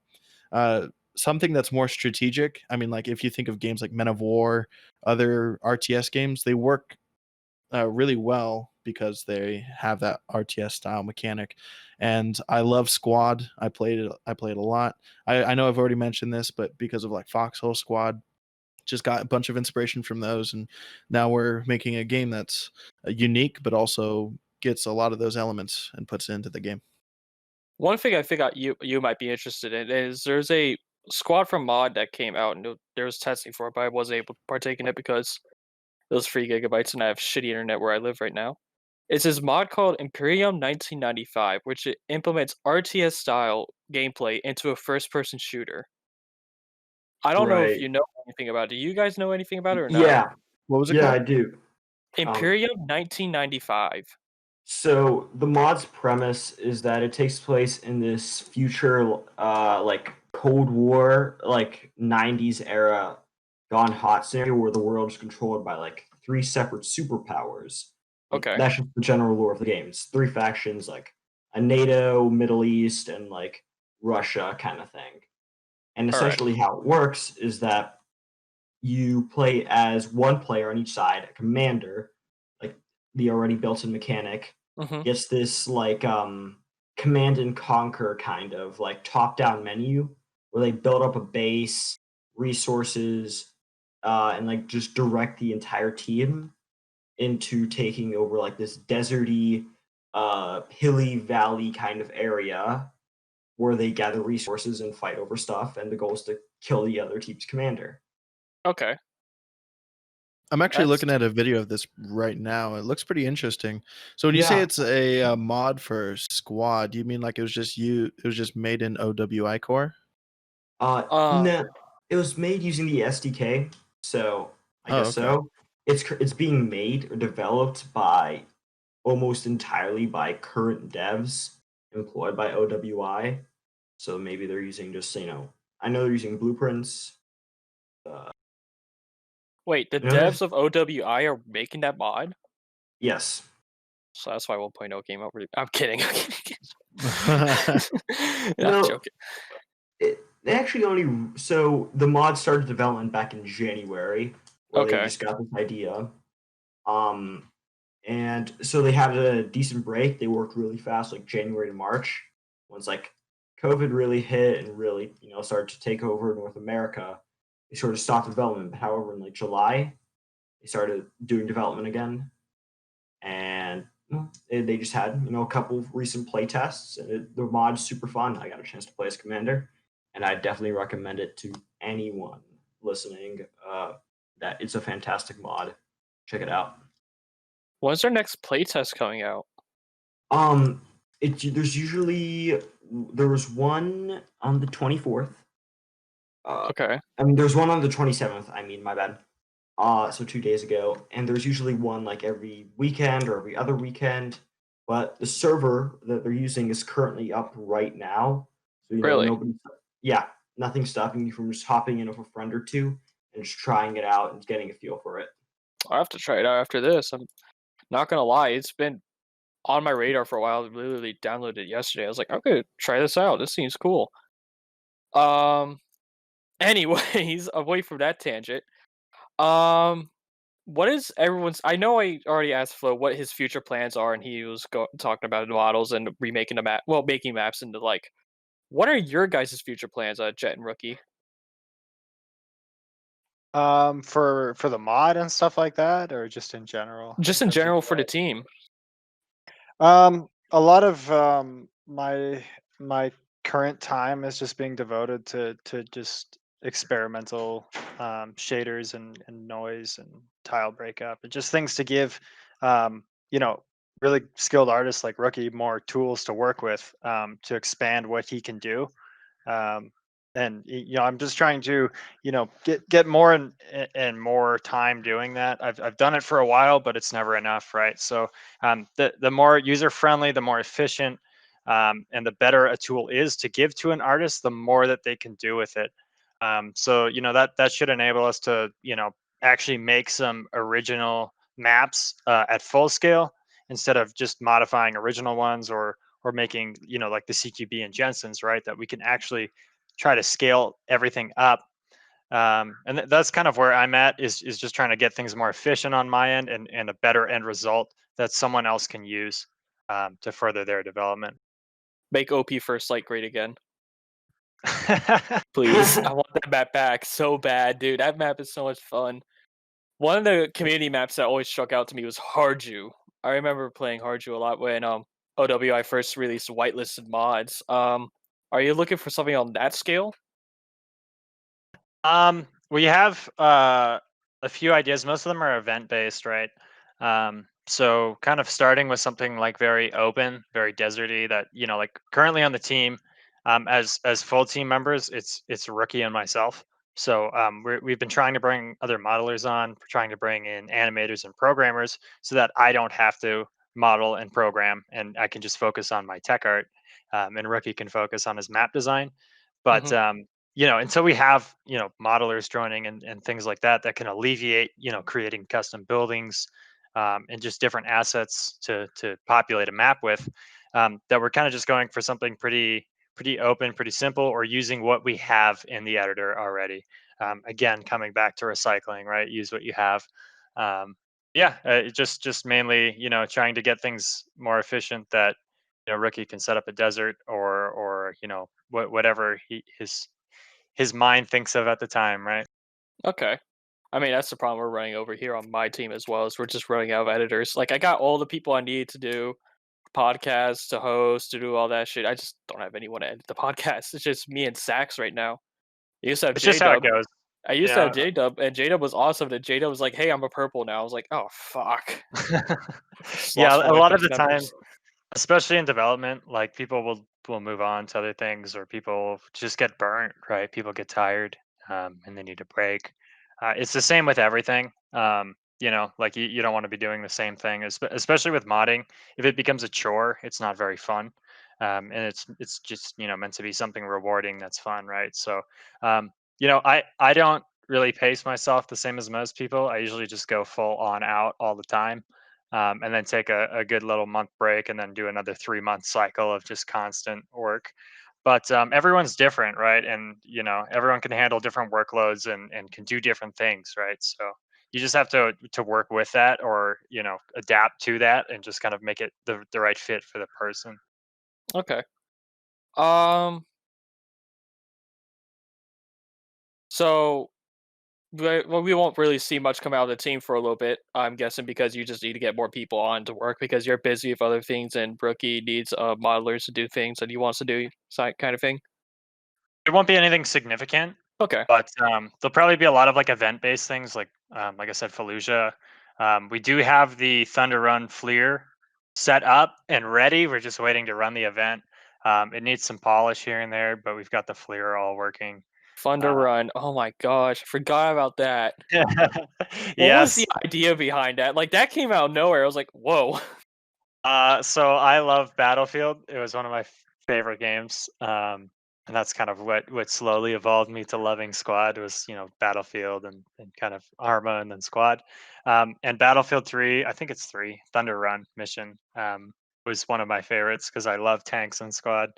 Something that's more strategic. I mean, like if you think of games like Men of War, other RTS games, they work really well because they have that RTS style mechanic. And I love Squad. I played it. I played a lot. I know I've already mentioned this, but because of like Foxhole Squad, just got a bunch of inspiration from those, and now we're making a game that's unique, but also gets a lot of those elements and puts it into the game. One thing I think you might be interested in is there's a Squad from Mod that came out and there was testing for it, but I wasn't able to partake in it because it was 3 GB and I have shitty internet where I live right now. It's this mod called Imperium 1995, which it implements RTS style gameplay into a first person shooter. I don't know if Right. you know anything about it. Do you guys know anything about it or no? Yeah. What was it Yeah, called? I do. Imperium 1995. So the mod's premise is that it takes place in this future, like Cold War, like 90s era, gone hot scenario where the world is controlled by like 3 separate superpowers. Okay. That's just the general lore of the game. It's 3 factions, like a NATO, Middle East, and like Russia kind of thing. And All right. essentially, how it works is that you play as one player on each side, a commander, like the already built-in mechanic, Mm-hmm. gets this like command and conquer kind of like top-down menu where they build up a base, resources, and like just direct the entire team into taking over like this deserty, hilly valley kind of area where they gather resources and fight over stuff, and the goal is to kill the other team's commander. Okay. I'm actually That's looking at a video of this right now. It looks pretty interesting. So when you say Yeah. it's a mod for Squad, do you mean like it was just made in OWI core? No, it was made using the SDK, so I Oh, guess okay. so. It's being made or developed by almost entirely by current devs employed by OWI. So maybe they're using just I know they're using blueprints. Wait, the You know, devs of OWI are making that mod? yes. So that's why 1.0 came out. I'm kidding. I'm No, joking. they actually only so the mod started development back in January, where they Okay. just got this idea. And so they had a decent break. They worked really fast, like January to March. Once like COVID really hit and really, started to take over North America, they sort of stopped development. But however, in like July, they started doing development again, and they just had a couple of recent play tests, and the mod's super fun. I got a chance to play as Commander, and I definitely recommend it to anyone listening. That it's a fantastic mod. Check it out. When's their next playtest coming out? There was one on the 24th. Okay. I mean, there's one on the 27th. I mean, my bad. So 2 days ago, and there's usually one like every weekend or every other weekend. But the server that they're using is currently up right now, so Really? nothing's stopping you from just hopping in with a friend or two and just trying it out and getting a feel for it. I'll have to try it out after this. I'm not gonna lie, it's been on my radar for a while. I literally downloaded it yesterday. I was like, okay, try this out. This seems cool. Anyways, away from that tangent. What is everyone's? I know I already asked Flo what his future plans are, and he was talking about the models and remaking the map. Well, making maps into like. What are your guys' future plans, Jet and Rookie? For the mod and stuff like that, or just in general? Just in terms of general for the development? team. A lot of my current time is just being devoted to just experimental shaders and noise and tile breakup and just things to give um, you know really skilled artists like Rookie more tools to work with to expand what he can do. um, and I'm just trying to get more and more time doing that. I've done it for a while, but it's never enough, right? So the more user friendly, the more efficient, and the better a tool is to give to an artist, the more that they can do with it. So that should enable us to actually make some original maps at full scale instead of just modifying original ones or making like the CQB and Jensen's, right? That we can actually try to scale everything up. And that's kind of where I'm at, is just trying to get things more efficient on my end and a better end result that someone else can use to further their development. Make OP First Light great again, please. I want that map back so bad, dude. That map is so much fun. One of the community maps that always struck out to me was Harju. I remember playing Harju a lot when OWI first released whitelisted mods. Are you looking for something on that scale? We have a few ideas. Most of them are event based, right? So kind of starting with something like very open, very deserty. That like currently on the team, as full team members, it's Rookie and myself. So we've been trying to bring other modelers on. We're trying to bring in animators and programmers so that I don't have to model and program, and I can just focus on my tech art, and Rookie can focus on his map design. But Mhm. until we have modelers joining and things like that can alleviate creating custom buildings and just different assets to populate a map with, that we're kind of just going for something pretty open, pretty simple, or using what we have in the editor already. Again, coming back to recycling, right? Use what you have. um, yeah, just mainly trying to get things more efficient, that Rookie can set up a desert or whatever his mind thinks of at the time, right? Okay. I mean, that's the problem we're running over here on my team as well, is we're just running out of editors. Like, I got all the people I need to do podcasts, to host, to do all that shit. I just don't have anyone to edit the podcast. It's just me and Sax right now. I used to have It's just how it J-Dub. goes. I used to have J-Dub, and J-Dub was awesome. And J-Dub was like, "Hey, I'm a purple now." I was like, "Oh, fuck." Just Yeah, lost a one of lot my of best the time, members. especially in development, like people will move on to other things, or people just get burnt, right? People get tired, and they need a break. It's the same with everything. Like you don't want to be doing the same thing, especially with modding. If it becomes a chore, it's not very fun. And it's just meant to be something rewarding that's fun, right? So I don't really pace myself the same as most people. I usually just go full on out all the time, and then take a good little month break, and then do another 3 month cycle of just constant work. But everyone's different, right? And everyone can handle different workloads and can do different things, right? So you just have to work with that, or adapt to that, and just kind of make it the right fit for the person. Okay. Um. So, well, we won't really see much come out of the team for a little bit. I'm guessing because you just need to get more people on to work because you're busy with other things, and Brookie needs modelers to do things that he wants to do, kind of thing. It won't be anything significant, Okay. but there'll probably be a lot of like event-based things, like I said, Fallujah. We do have the Thunder Run Fleer set up and ready. We're just waiting to run the event. It needs some polish here and there, but we've got the Fleer all working. Thunder Run. Oh my gosh, I forgot about that. What was Yes. the idea behind that? Like, that came out of nowhere. I was like, whoa. So I love Battlefield. It was one of my favorite games. And that's kind of what slowly evolved me to loving Squad, was, Battlefield and kind of Arma and then Squad. And Battlefield 3, I think it's 3, Thunder Run mission, was one of my favorites because I love tanks and Squad.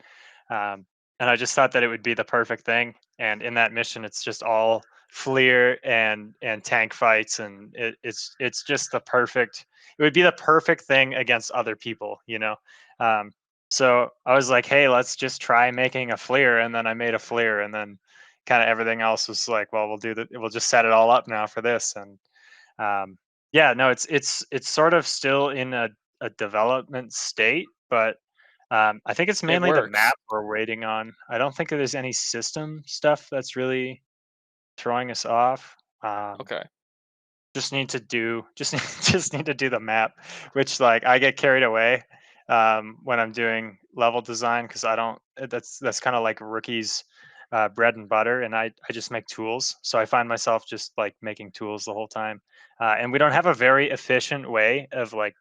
And I just thought that it would be the perfect thing. And in that mission, it's just all Fleer and tank fights, and it's just it would be the perfect thing against other people. So I was like, hey, let's just try making a Fleer, and then I made a Fleer, and then kind of everything else was like, well, we'll just set it all up now for this. And yeah, no, it's sort of still in a development state, but I think it's mainly the works. map we're waiting on. I don't think there's any system stuff that's really throwing us off. Okay. Just need to do the map, which like I get carried away when I'm doing level design because I don't. That's kind of like rookies' bread and butter, and I just make tools. So I find myself just like making tools the whole time, and we don't have a very efficient way of like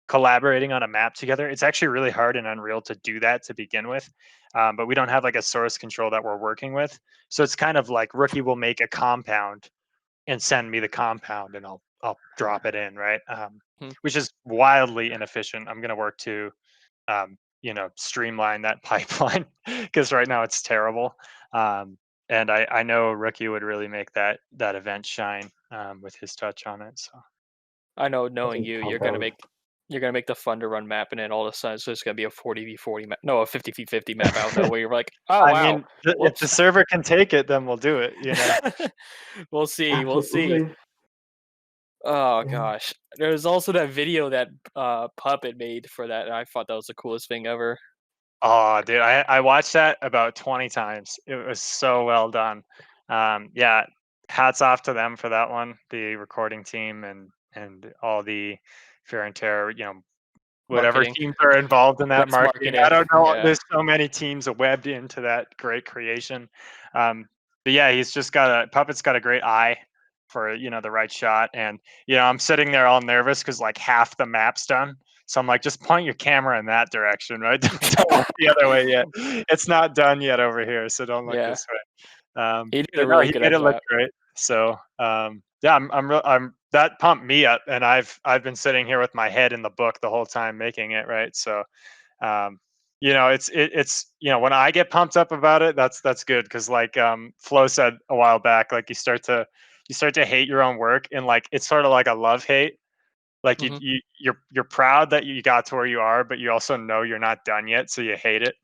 collaborating on a map together. It's actually really hard in Unreal to do that to begin with, but we don't have like a source control that we're working with. So it's kind of like rookie will make a compound and send me the compound and I'll drop it in, right? Which is wildly inefficient. I'm going to work to streamline that pipeline because right now it's terrible. And I know Rookie would really make that event shine with his touch on it. So I know, knowing think you, compound. you're gonna make the fun to run map, and then all of a sudden it's just gonna be a 40v40 map, no, a 50v50 map out of nowhere. You're like, oh I wow, mean, if the server can take it, then we'll do it. You know. we'll see, we'll see. Absolutely. Oh Yeah. gosh, there's also that video that Puppet made for that, and I thought that was the coolest thing ever. Oh, dude, I watched that about 20 times. It was so well done. Yeah, hats off to them for that one, the recording team and all the Fear and Terror, whatever Marketing. teams are involved in that That's marketing. I marketing, don't know. yeah. There's so many teams webbed into that great creation. But yeah, Puppet's got a great eye for the right shot. And I'm sitting there all nervous because like half the map's done. So I'm like, just point your camera in that direction, right? Don't look the other way yet. It's not done yet over here, so don't look Yeah. this way. He did a But no, really he good made it look job. great. So yeah, I'm that pumped me up, and I've been sitting here with my head in the book the whole time making it, right? So it's when I get pumped up about it, that's good because like Flo said a while back, like you start to hate your own work, and like it's sort of like a love hate. Like Mhm. you're proud that you got to where you are, but you also know you're not done yet, so you hate it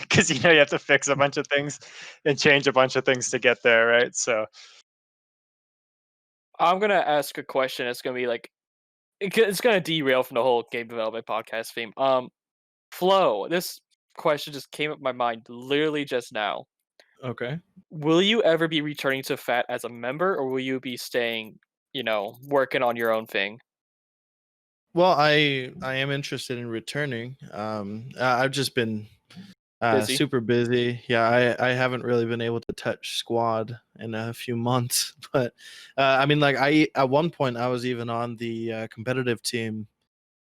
because you have to fix a bunch of things and change a bunch of things to get there, right? So I'm gonna ask a question. It's gonna be like, it's gonna derail from the whole game development podcast theme. Flo, this question just came up my mind literally just now. Okay. Will you ever be returning to FaT as a member, or will you be staying, working on your own thing? Well, I am interested in returning. I've just been Busy. super busy. Yeah, I haven't really been able to touch squad in a few months, but I mean, like at one point I was even on the competitive team.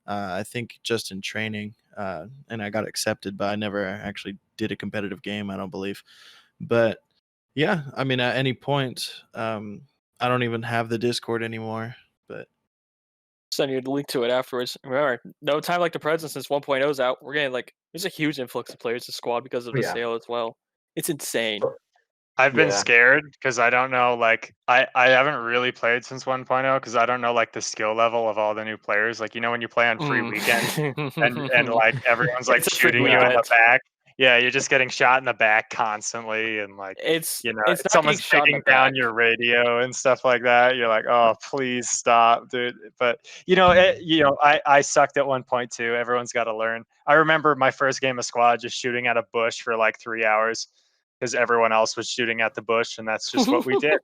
I think just in training, and I got accepted, but I never actually did a competitive game. I don't believe, but yeah, I mean, at any point, I don't even have the Discord anymore, but. Send you the link to it afterwards. Remember, no time like the present since 1.0 is out. We're getting like there's a huge influx of players to squad because of the Yeah. sale as well. It's insane. I've been Yeah. scared because I don't know, like I haven't really played since 1.0 because I don't know like the skill level of all the new players. Like when you play on free weekend and like everyone's like It's a free shooting you in the weekend. back. Yeah, you're just getting shot in the back constantly, and like It's not getting someone's shot in taking the down back. your radio and stuff like that. You're like, oh, please stop, dude. But I sucked at 1.2. Everyone's got to learn. I remember my first game of squad just shooting at a bush for like 3 hours because everyone else was shooting at the bush, and that's just what we did.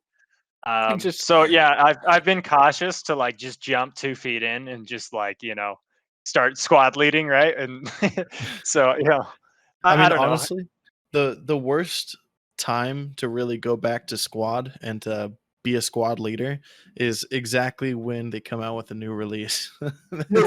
Just So yeah, I've been cautious to like just jump 2 feet in and just like start squad leading, right? And so I I mean, don't know. honestly, the worst time to really go back to squad and to be a squad leader is exactly when they come out with a new release. No,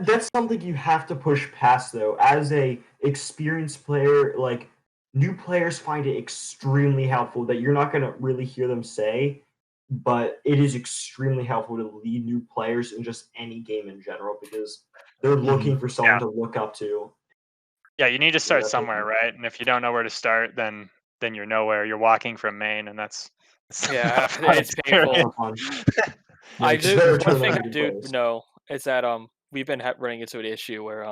that's something you have to push past though. As a experienced player, like new players find it extremely helpful that you're not gonna really hear them say, but it is extremely helpful to lead new players in just any game in general because they're looking for someone Yeah. to look up to. Yeah, you need to start that's somewhere, what- right? And if you don't know where to start, then you're nowhere. You're walking from Maine, and that's yeah, not a fun it's painful. experience. I Yikes. do. better One turn thing on I new do players. know is that we've been running into an issue where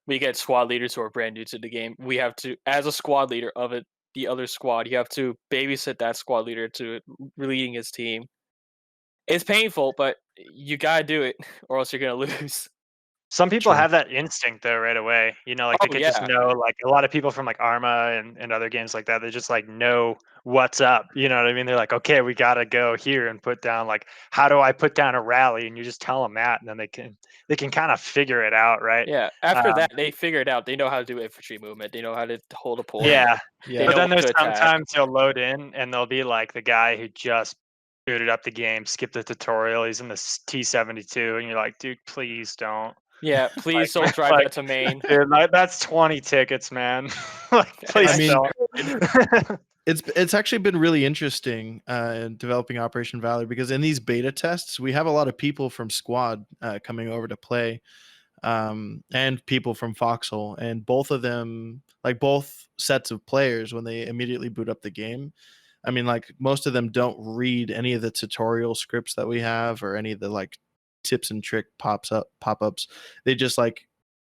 we get squad leaders who are brand new to the game. We have to, as a squad leader of it, the other squad. You have to babysit that squad leader to leading his team. It's painful, but you gotta do it, or else you're gonna lose. Some people True. have that instinct though right away. Like they Oh could just yeah, know. Like a lot of people from like Arma and other games like that, they just like know what's up. You know what I mean? They're like, okay, we gotta go here and put down like, how do I put down a rally? And you just tell them that, and then they can kind of figure it out, right? yeah. After Um, that, they figure it out. They know how to do infantry movement. They know how to hold a point. yeah, They Yeah. but know then what there's to attack. sometimes you'll load in and they'll be like the guy who just booted up the game, skipped the tutorial. He's in the T72, and you're like, dude, please don't. Yeah, Like, please don't drive like, that to main. dude, like, that's 20 tickets, man. Like, And please I mean, don't. It's actually been really interesting in developing Operation Valor, because in these beta tests we have a lot of people from Squad coming over to play, and people from Foxhole, and both of them, like both sets of players, when they immediately boot up the game, I mean, like most of them don't read any of the tutorial scripts that we have or any of the like tips and trick pop-ups. They just like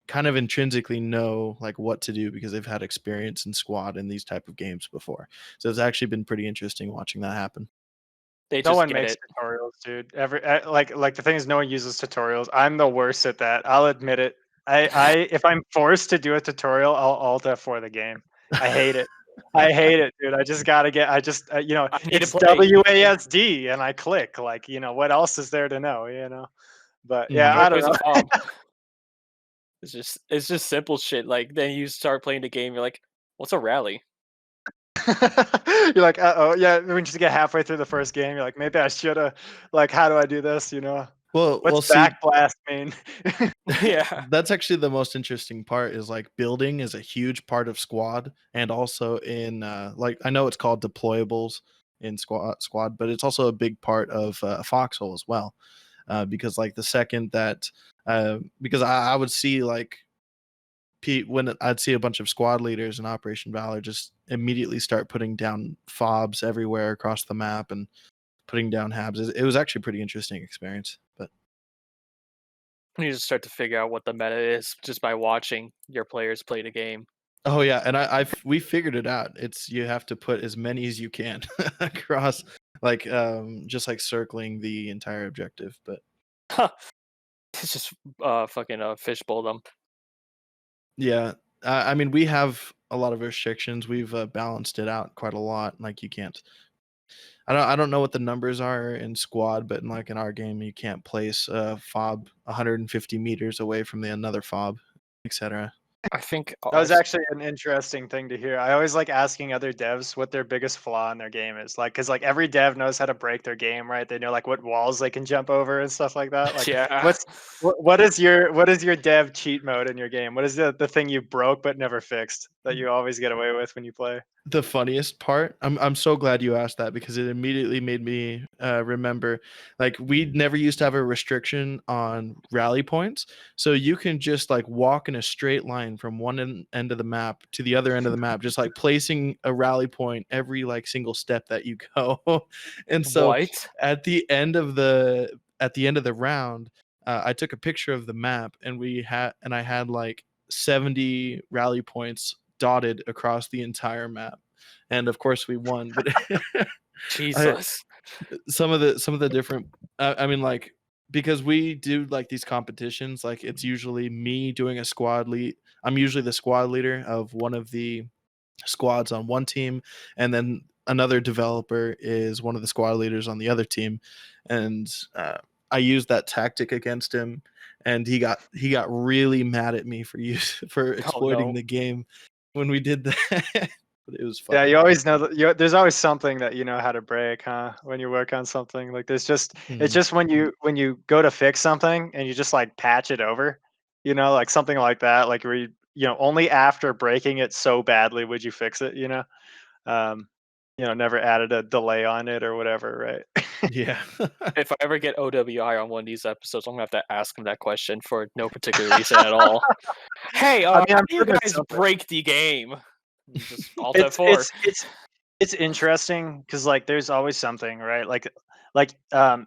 kind of intrinsically know like what to do because they've had experience in Squad in these type of games before. So it's actually been pretty interesting watching that happen. They No just one get makes it. tutorials, dude. Like the thing is, no one uses tutorials. I'm the worst at that. I'll admit it. I if I'm forced to do a tutorial, I'll alt F4 the game. I hate it. I hate it, dude. I just gotta get. I just I need to it's play. WASD, and I click. Like what else is there to know? But yeah, Mhm. I Nobody don't plays know. a fob. It's just simple shit. Like then you start playing the game, you're like, what's a rally? You're like, oh, yeah. When you just get halfway through the first game, you're like, maybe I should have. Like, how do I do this? Well, What's see, backblast mean? Yeah. that's actually the most interesting part, is like building is a huge part of Squad, and also in like, I know it's called deployables in Squad, but it's also a big part of Foxhole as well, because like the second that because I would see like when I'd see a bunch of squad leaders in Operation Valor just immediately start putting down fobs everywhere across the map and putting down habs. It was actually a pretty interesting experience. But You just start to figure out what the meta is just by watching your players play the game. oh yeah, and we figured it out. It's, you have to put as many as you can across, like just like circling the entire objective. But It's just fucking fishbowl them. yeah, I mean, we have a lot of restrictions. We've balanced it out quite a lot. Like, you can't. I don't know what the numbers are in Squad, but in our game, you can't place a fob 150 meters away from another fob, etc. I think That was actually an interesting thing to hear. I always like asking other devs what their biggest flaw in their game is. Like, because like every dev knows how to break their game, right? They know like what walls they can jump over and stuff like that. Like, yeah. what is your dev cheat mode in your game? What is the thing you broke but never fixed that you always get away with when you play? The funniest part, I'm so glad you asked that, because it immediately made me remember, like, we never used to have a restriction on rally points, so you can just like walk in a straight line from one end of the map to the other end of the map, just like placing a rally point every like single step that you go. And so What? at the end of the round, I took a picture of the map, and I had like 70 rally points dotted across the entire map, and of course we won. But I, Jesus. some of the different, I mean, like, because we do like these competitions, like it's usually me doing a squad lead. I'm usually the squad leader of one of the squads on one team, and then another developer is one of the squad leaders on the other team, and I used that tactic against him, and he got really mad at me for exploiting no. the game when we did that. But it was Yeah, funny. you always know that there's always something that you know how to break, huh? When you work on something, like it's Mhm. just when you go to fix something and you just like patch it over, like something like that, like where only after breaking it so badly would you fix it, um, never added a delay on it or whatever, right? Yeah. If I ever get OWI on one of these episodes, I'm gonna have to ask him that question for no particular reason at all. Hey, I mean, how I'm do you sure there's guys something. break the game? Just Alt It's F4. it's it's it's interesting because like there's always something, right?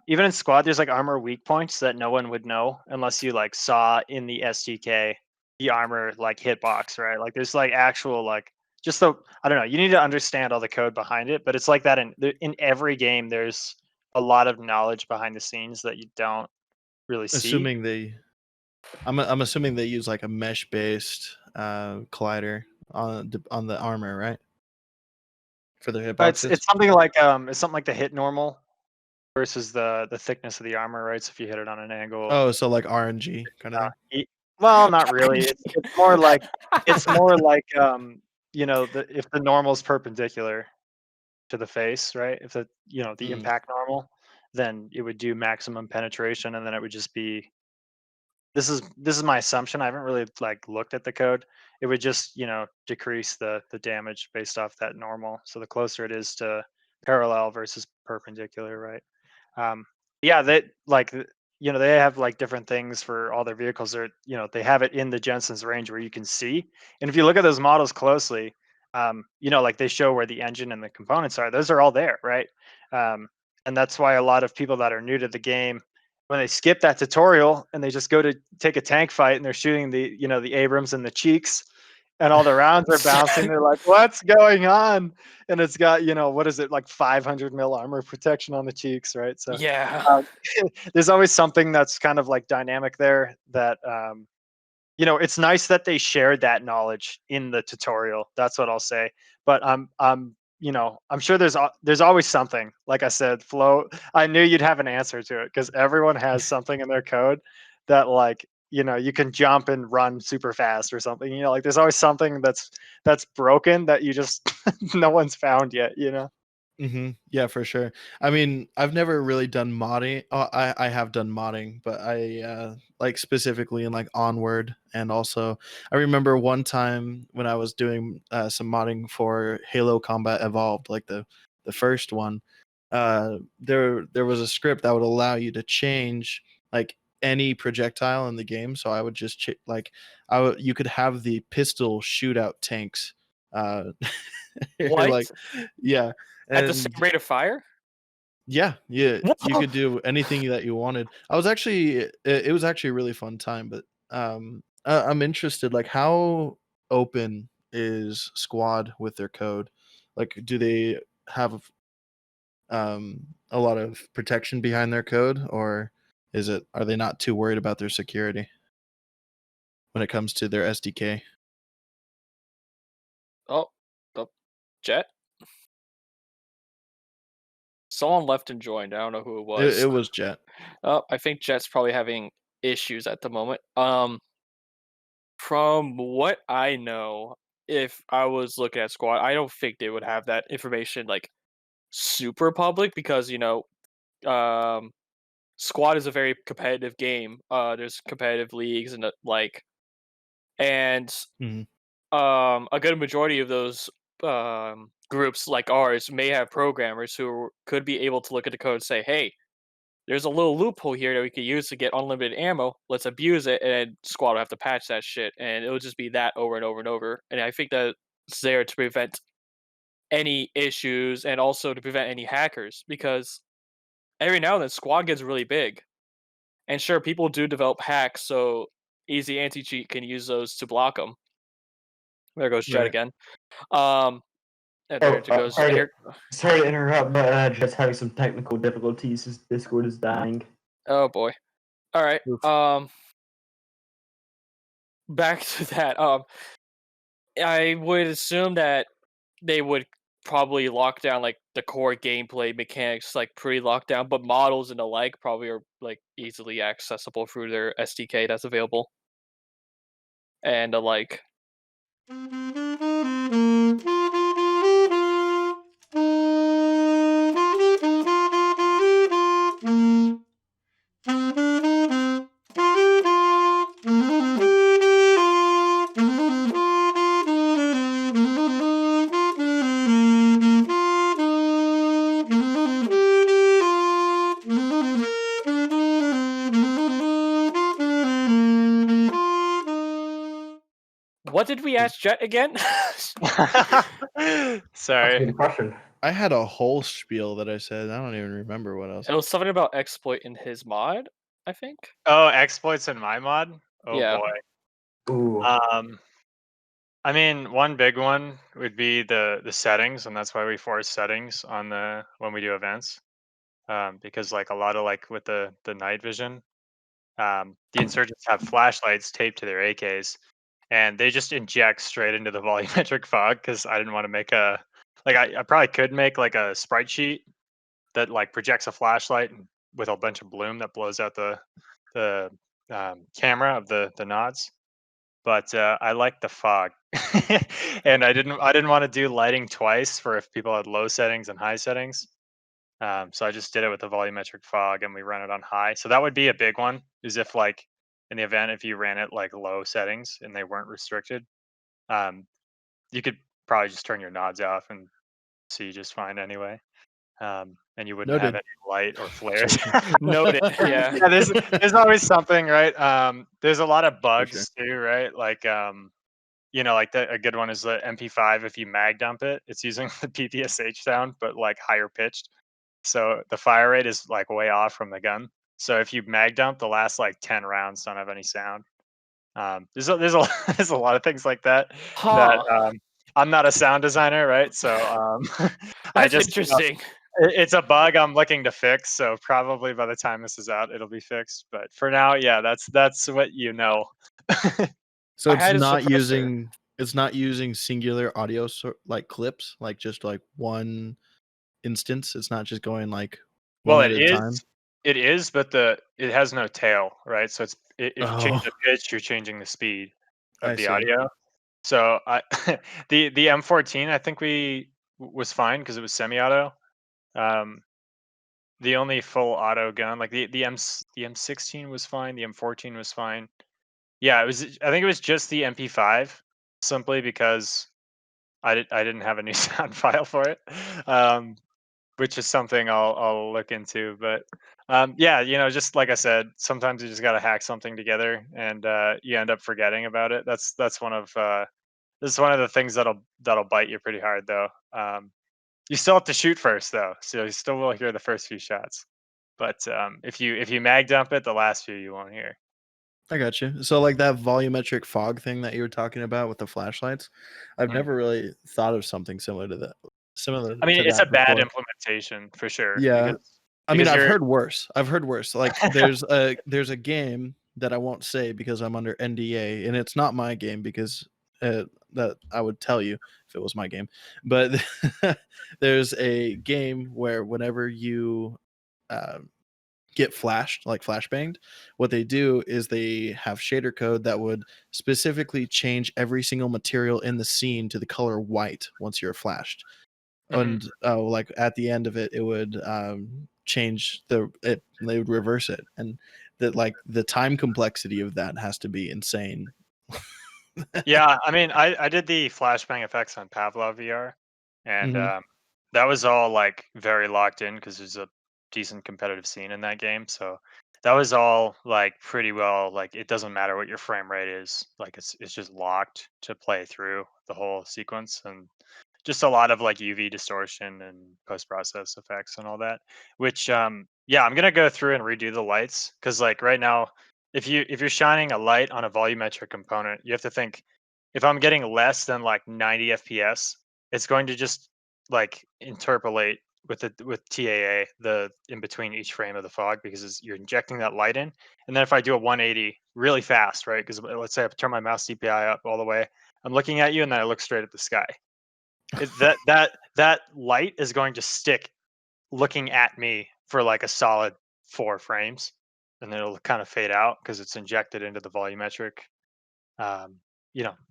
Even in Squad, there's like armor weak points that no one would know unless you like saw in the SDK the armor like hitbox, right? Like there's like actual like just the I don't know. You need to understand all the code behind it, but it's like that in every game. There's a lot of knowledge behind the scenes that you don't really see. I'm assuming they use like a mesh based collider on the armor, right? For the hitboxes. It's something like the hit normal versus the thickness of the armor, right? So if you hit it on an angle, Oh, so like RNG kind of thing. well, not really. It's more like if the normal is perpendicular to the face, right? If the impact normal, then it would do maximum penetration, and then it would just be. This is my assumption. I haven't really looked at the code. It would just decrease the damage based off that normal. So the closer it is to parallel versus perpendicular, right? Yeah, they have different things for all their vehicles. They have it in the Jensen's range where you can see. And if you look at those models closely, they show where the engine and the components are. Those are all there, right? And that's why a lot of people that are new to the game, when they skip that tutorial and they just go to take a tank fight and they're shooting the Abrams in the cheeks and all the rounds are bouncing, they're like, what's going on? And it's got, what is it, like 500 mil armor protection on the cheeks, right? So Yeah. there's always something that's kind of dynamic there that, it's nice that they shared that knowledge in the tutorial. That's what I'll say. But I'm sure there's always something. Like I said, Flo, I knew you'd have an answer to it because everyone has something in their code that you can jump and run super fast or something. There's always something that's broken that you just no one's found yet. Yeah, for sure. I mean, I've never really done modding. Oh, I have done modding, but I like specifically in like Onward, and also I remember one time when I was doing some modding for Halo Combat Evolved, like the first one. There was a script that would allow you to change like any projectile in the game. So I would just you could have the pistol shootout tanks. What? Like, yeah. At the same And rate of fire? yeah, you What? could do anything that you wanted. It was actually a really fun time, but I'm interested, like, how open is Squad with their code? Like, do they have a lot of protection behind their code, or are they not too worried about their security when it comes to their SDK? Oh, Jet? Someone left and joined. I don't know who it was. It was Jet. Oh, I think Jet's probably having issues at the moment. From what I know, if I was looking at Squad, I don't think they would have that information super public because Squad is a very competitive game. There's competitive leagues and and Mhm. a good majority of those groups like ours may have programmers who could be able to look at the code and say, "Hey, there's a little loophole here that we could use to get unlimited ammo. Let's abuse it," and Squad will have to patch that shit, and it'll just be that over and over and over. And I think that's there to prevent any issues and also to prevent any hackers because every now and then Squad gets really big, and sure, people do develop hacks, so Easy Anti Cheat can use those to block them. There goes Jet Right. again. And there it goes. Sorry to interrupt, but just having some technical difficulties. His Discord is dying. Oh boy. All right. Oof. Back to that. I would assume that they would probably lock down the core gameplay mechanics pretty locked down, but models and the like probably are easily accessible through their SDK that's available. And the like. What did we ask Jet again? Sorry. Good question. I had a whole spiel that I said. I don't even remember what else. It was something about exploit in his mod, I think. Oh, exploits in my mod. Oh Yeah. boy. Ooh. I mean, one big one would be the settings, and that's why we force settings on the when we do events, because like a lot of like with the night vision, the insurgents have flashlights taped to their AKs, and they just inject straight into the volumetric fog because I didn't want to make a like I probably could make like a sprite sheet that like projects a flashlight with a bunch of bloom that blows out the camera of the nods. But I like the fog, and I didn't want to do lighting twice for if people had low settings and high settings. So I just did it with the volumetric fog, and we run it on high. So that would be a big one. Is if like in the event if you ran it like low settings and they weren't restricted, um, you could probably just turn your nods off and see just fine anyway. And you wouldn't have Noted. any light or flares. Noted. Yeah. Yeah, there's always something, right? There's a lot of sure. bugs too, right? Like like a good one is the MP5. If you mag dump it, it's using the PPSH sound, but like higher pitched. So the fire rate is like way off from the gun. So if you mag dump, the last like 10 rounds don't have any sound. There's a lot of things like that that Huh. I'm not a sound designer, right? So I That's just interesting. it's a bug I'm looking to fix. So probably by the time this is out, it'll be fixed. But for now, yeah, that's what you know. So I had a suppressor. it's not using singular audio like clips, like just like one instance. It's not just going like Well, one at a time. it is, but it has no tail, right? So if you change Oh, the pitch, you're changing the speed of I the see. audio. So I the M14 I think was fine because it was semi-auto. Um, the only full auto gun like the M16 was fine. The M14 was fine. Yeah, it was. I think it was just the MP5, simply because I didn't have a new sound file for it. Um, which is something I'll look into. But yeah, just like I said, sometimes you just got to hack something together, and you end up forgetting about it. That's one of this is one of the things that'll bite you pretty hard, though. You still have to shoot first, though, so you still will hear the first few shots. But if you mag dump it, the last few you won't hear. I got you. So like that volumetric fog thing that you were talking about with the flashlights, I've Mm. never really thought of something similar I mean, to it's a that bad before. implementation for sure Yeah. because I mean, because I've you're heard worse. I've heard worse. Like there's a game that I won't say because I'm under NDA, and it's not my game because that I would tell you if it was my game. But there's a game where whenever you uh, get flashed, like flashbanged, what they do is they have shader code that would specifically change every single material in the scene to the color white once you're flashed. Mhm. And like at the end of it, it would change they would reverse it, and that like the time complexity of that has to be insane. Yeah, I mean, I did the flashbang effects on Pavlov VR, and Hmm. that was all like very locked in because there's a decent competitive scene in that game. So that was all like pretty well. Like it doesn't matter what your frame rate is. Like it's just locked to play through the whole sequence, and just a lot of like UV distortion and post process effects and all that. Which yeah, I'm gonna go through and redo the lights because like right now, if you're shining a light on a volumetric component, you have to think if I'm getting less than like 90 FPS, it's going to just like interpolate with TAA the in between each frame of the fog because you're injecting that light in. And then if I do a 180 really fast, right? Because let's say I turn my mouse DPI up all the way, I'm looking at you and then I look straight at the sky. That light is going to stick looking at me for like a solid 4 frames, and then it'll kind of fade out because it's injected into the volumetric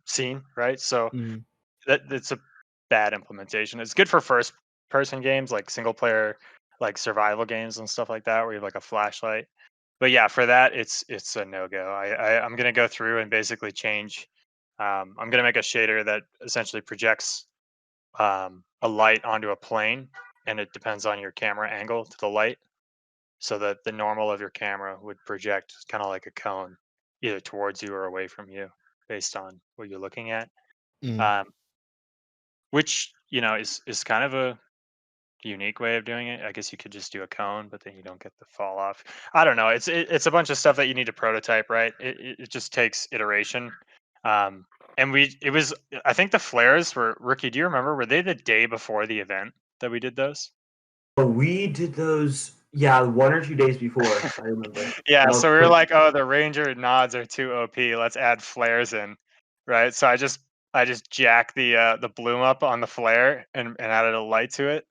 scene, right? So Mm. that's a bad implementation. It's good for first person games like single player, like survival games and stuff like that, where you have like a flashlight. But yeah, for that, it's a no go. I'm gonna go through and basically change. I'm gonna make a shader that essentially projects a light onto a plane, and it depends on your camera angle to the light, so that the normal of your camera would project kind of like a cone, either towards you or away from you, based on what you're looking at. Mm. Um, which is kind of a unique way of doing it. I guess you could just do a cone, but then you don't get the fall off. I don't know. It's a bunch of stuff that you need to prototype, right? It just takes iteration. Um, And I think the flares were, Rookie, do you remember, were they the day before the event that we did those? Oh, we did those, yeah, 1 or 2 days before. I remember. Yeah, That was so we were quick. like, oh, the Ranger nods are too OP. Let's add flares in, right? So I just jacked the bloom up on the flare and added a light to it,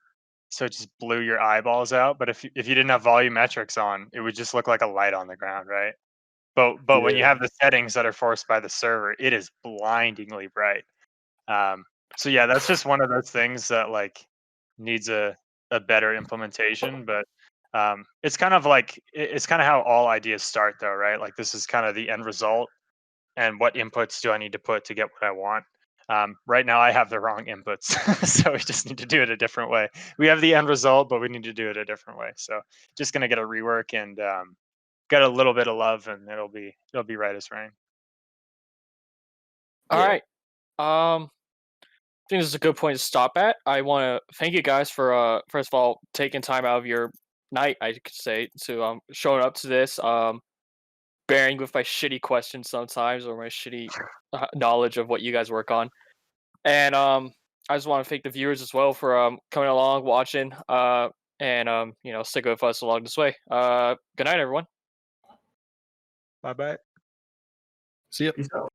so it just blew your eyeballs out. But if you didn't have volumetrics on, it would just look like a light on the ground, right? But when you Yeah. have the settings that are forced by the server, it is blindingly bright. So yeah, that's just one of those things that like needs a better implementation. But it's kind of like it's kind of how all ideas start, though, right? Like this is kind of the end result, and what inputs do I need to put to get what I want? Right now, I have the wrong inputs, so we just need to do it a different way. We have the end result, but we need to do it a different way. So just gonna get a rework and get a little bit of love, and it'll be right as rain. All Yeah. right. I think this is a good point to stop at. I want to thank you guys for first of all taking time out of your night, I could say, to showing up to this, bearing with my shitty questions sometimes or my shitty knowledge of what you guys work on. And I just want to thank the viewers as well for coming along, watching, and stick with us along this way. Good night, everyone. Bye bye. See ya. Peace out.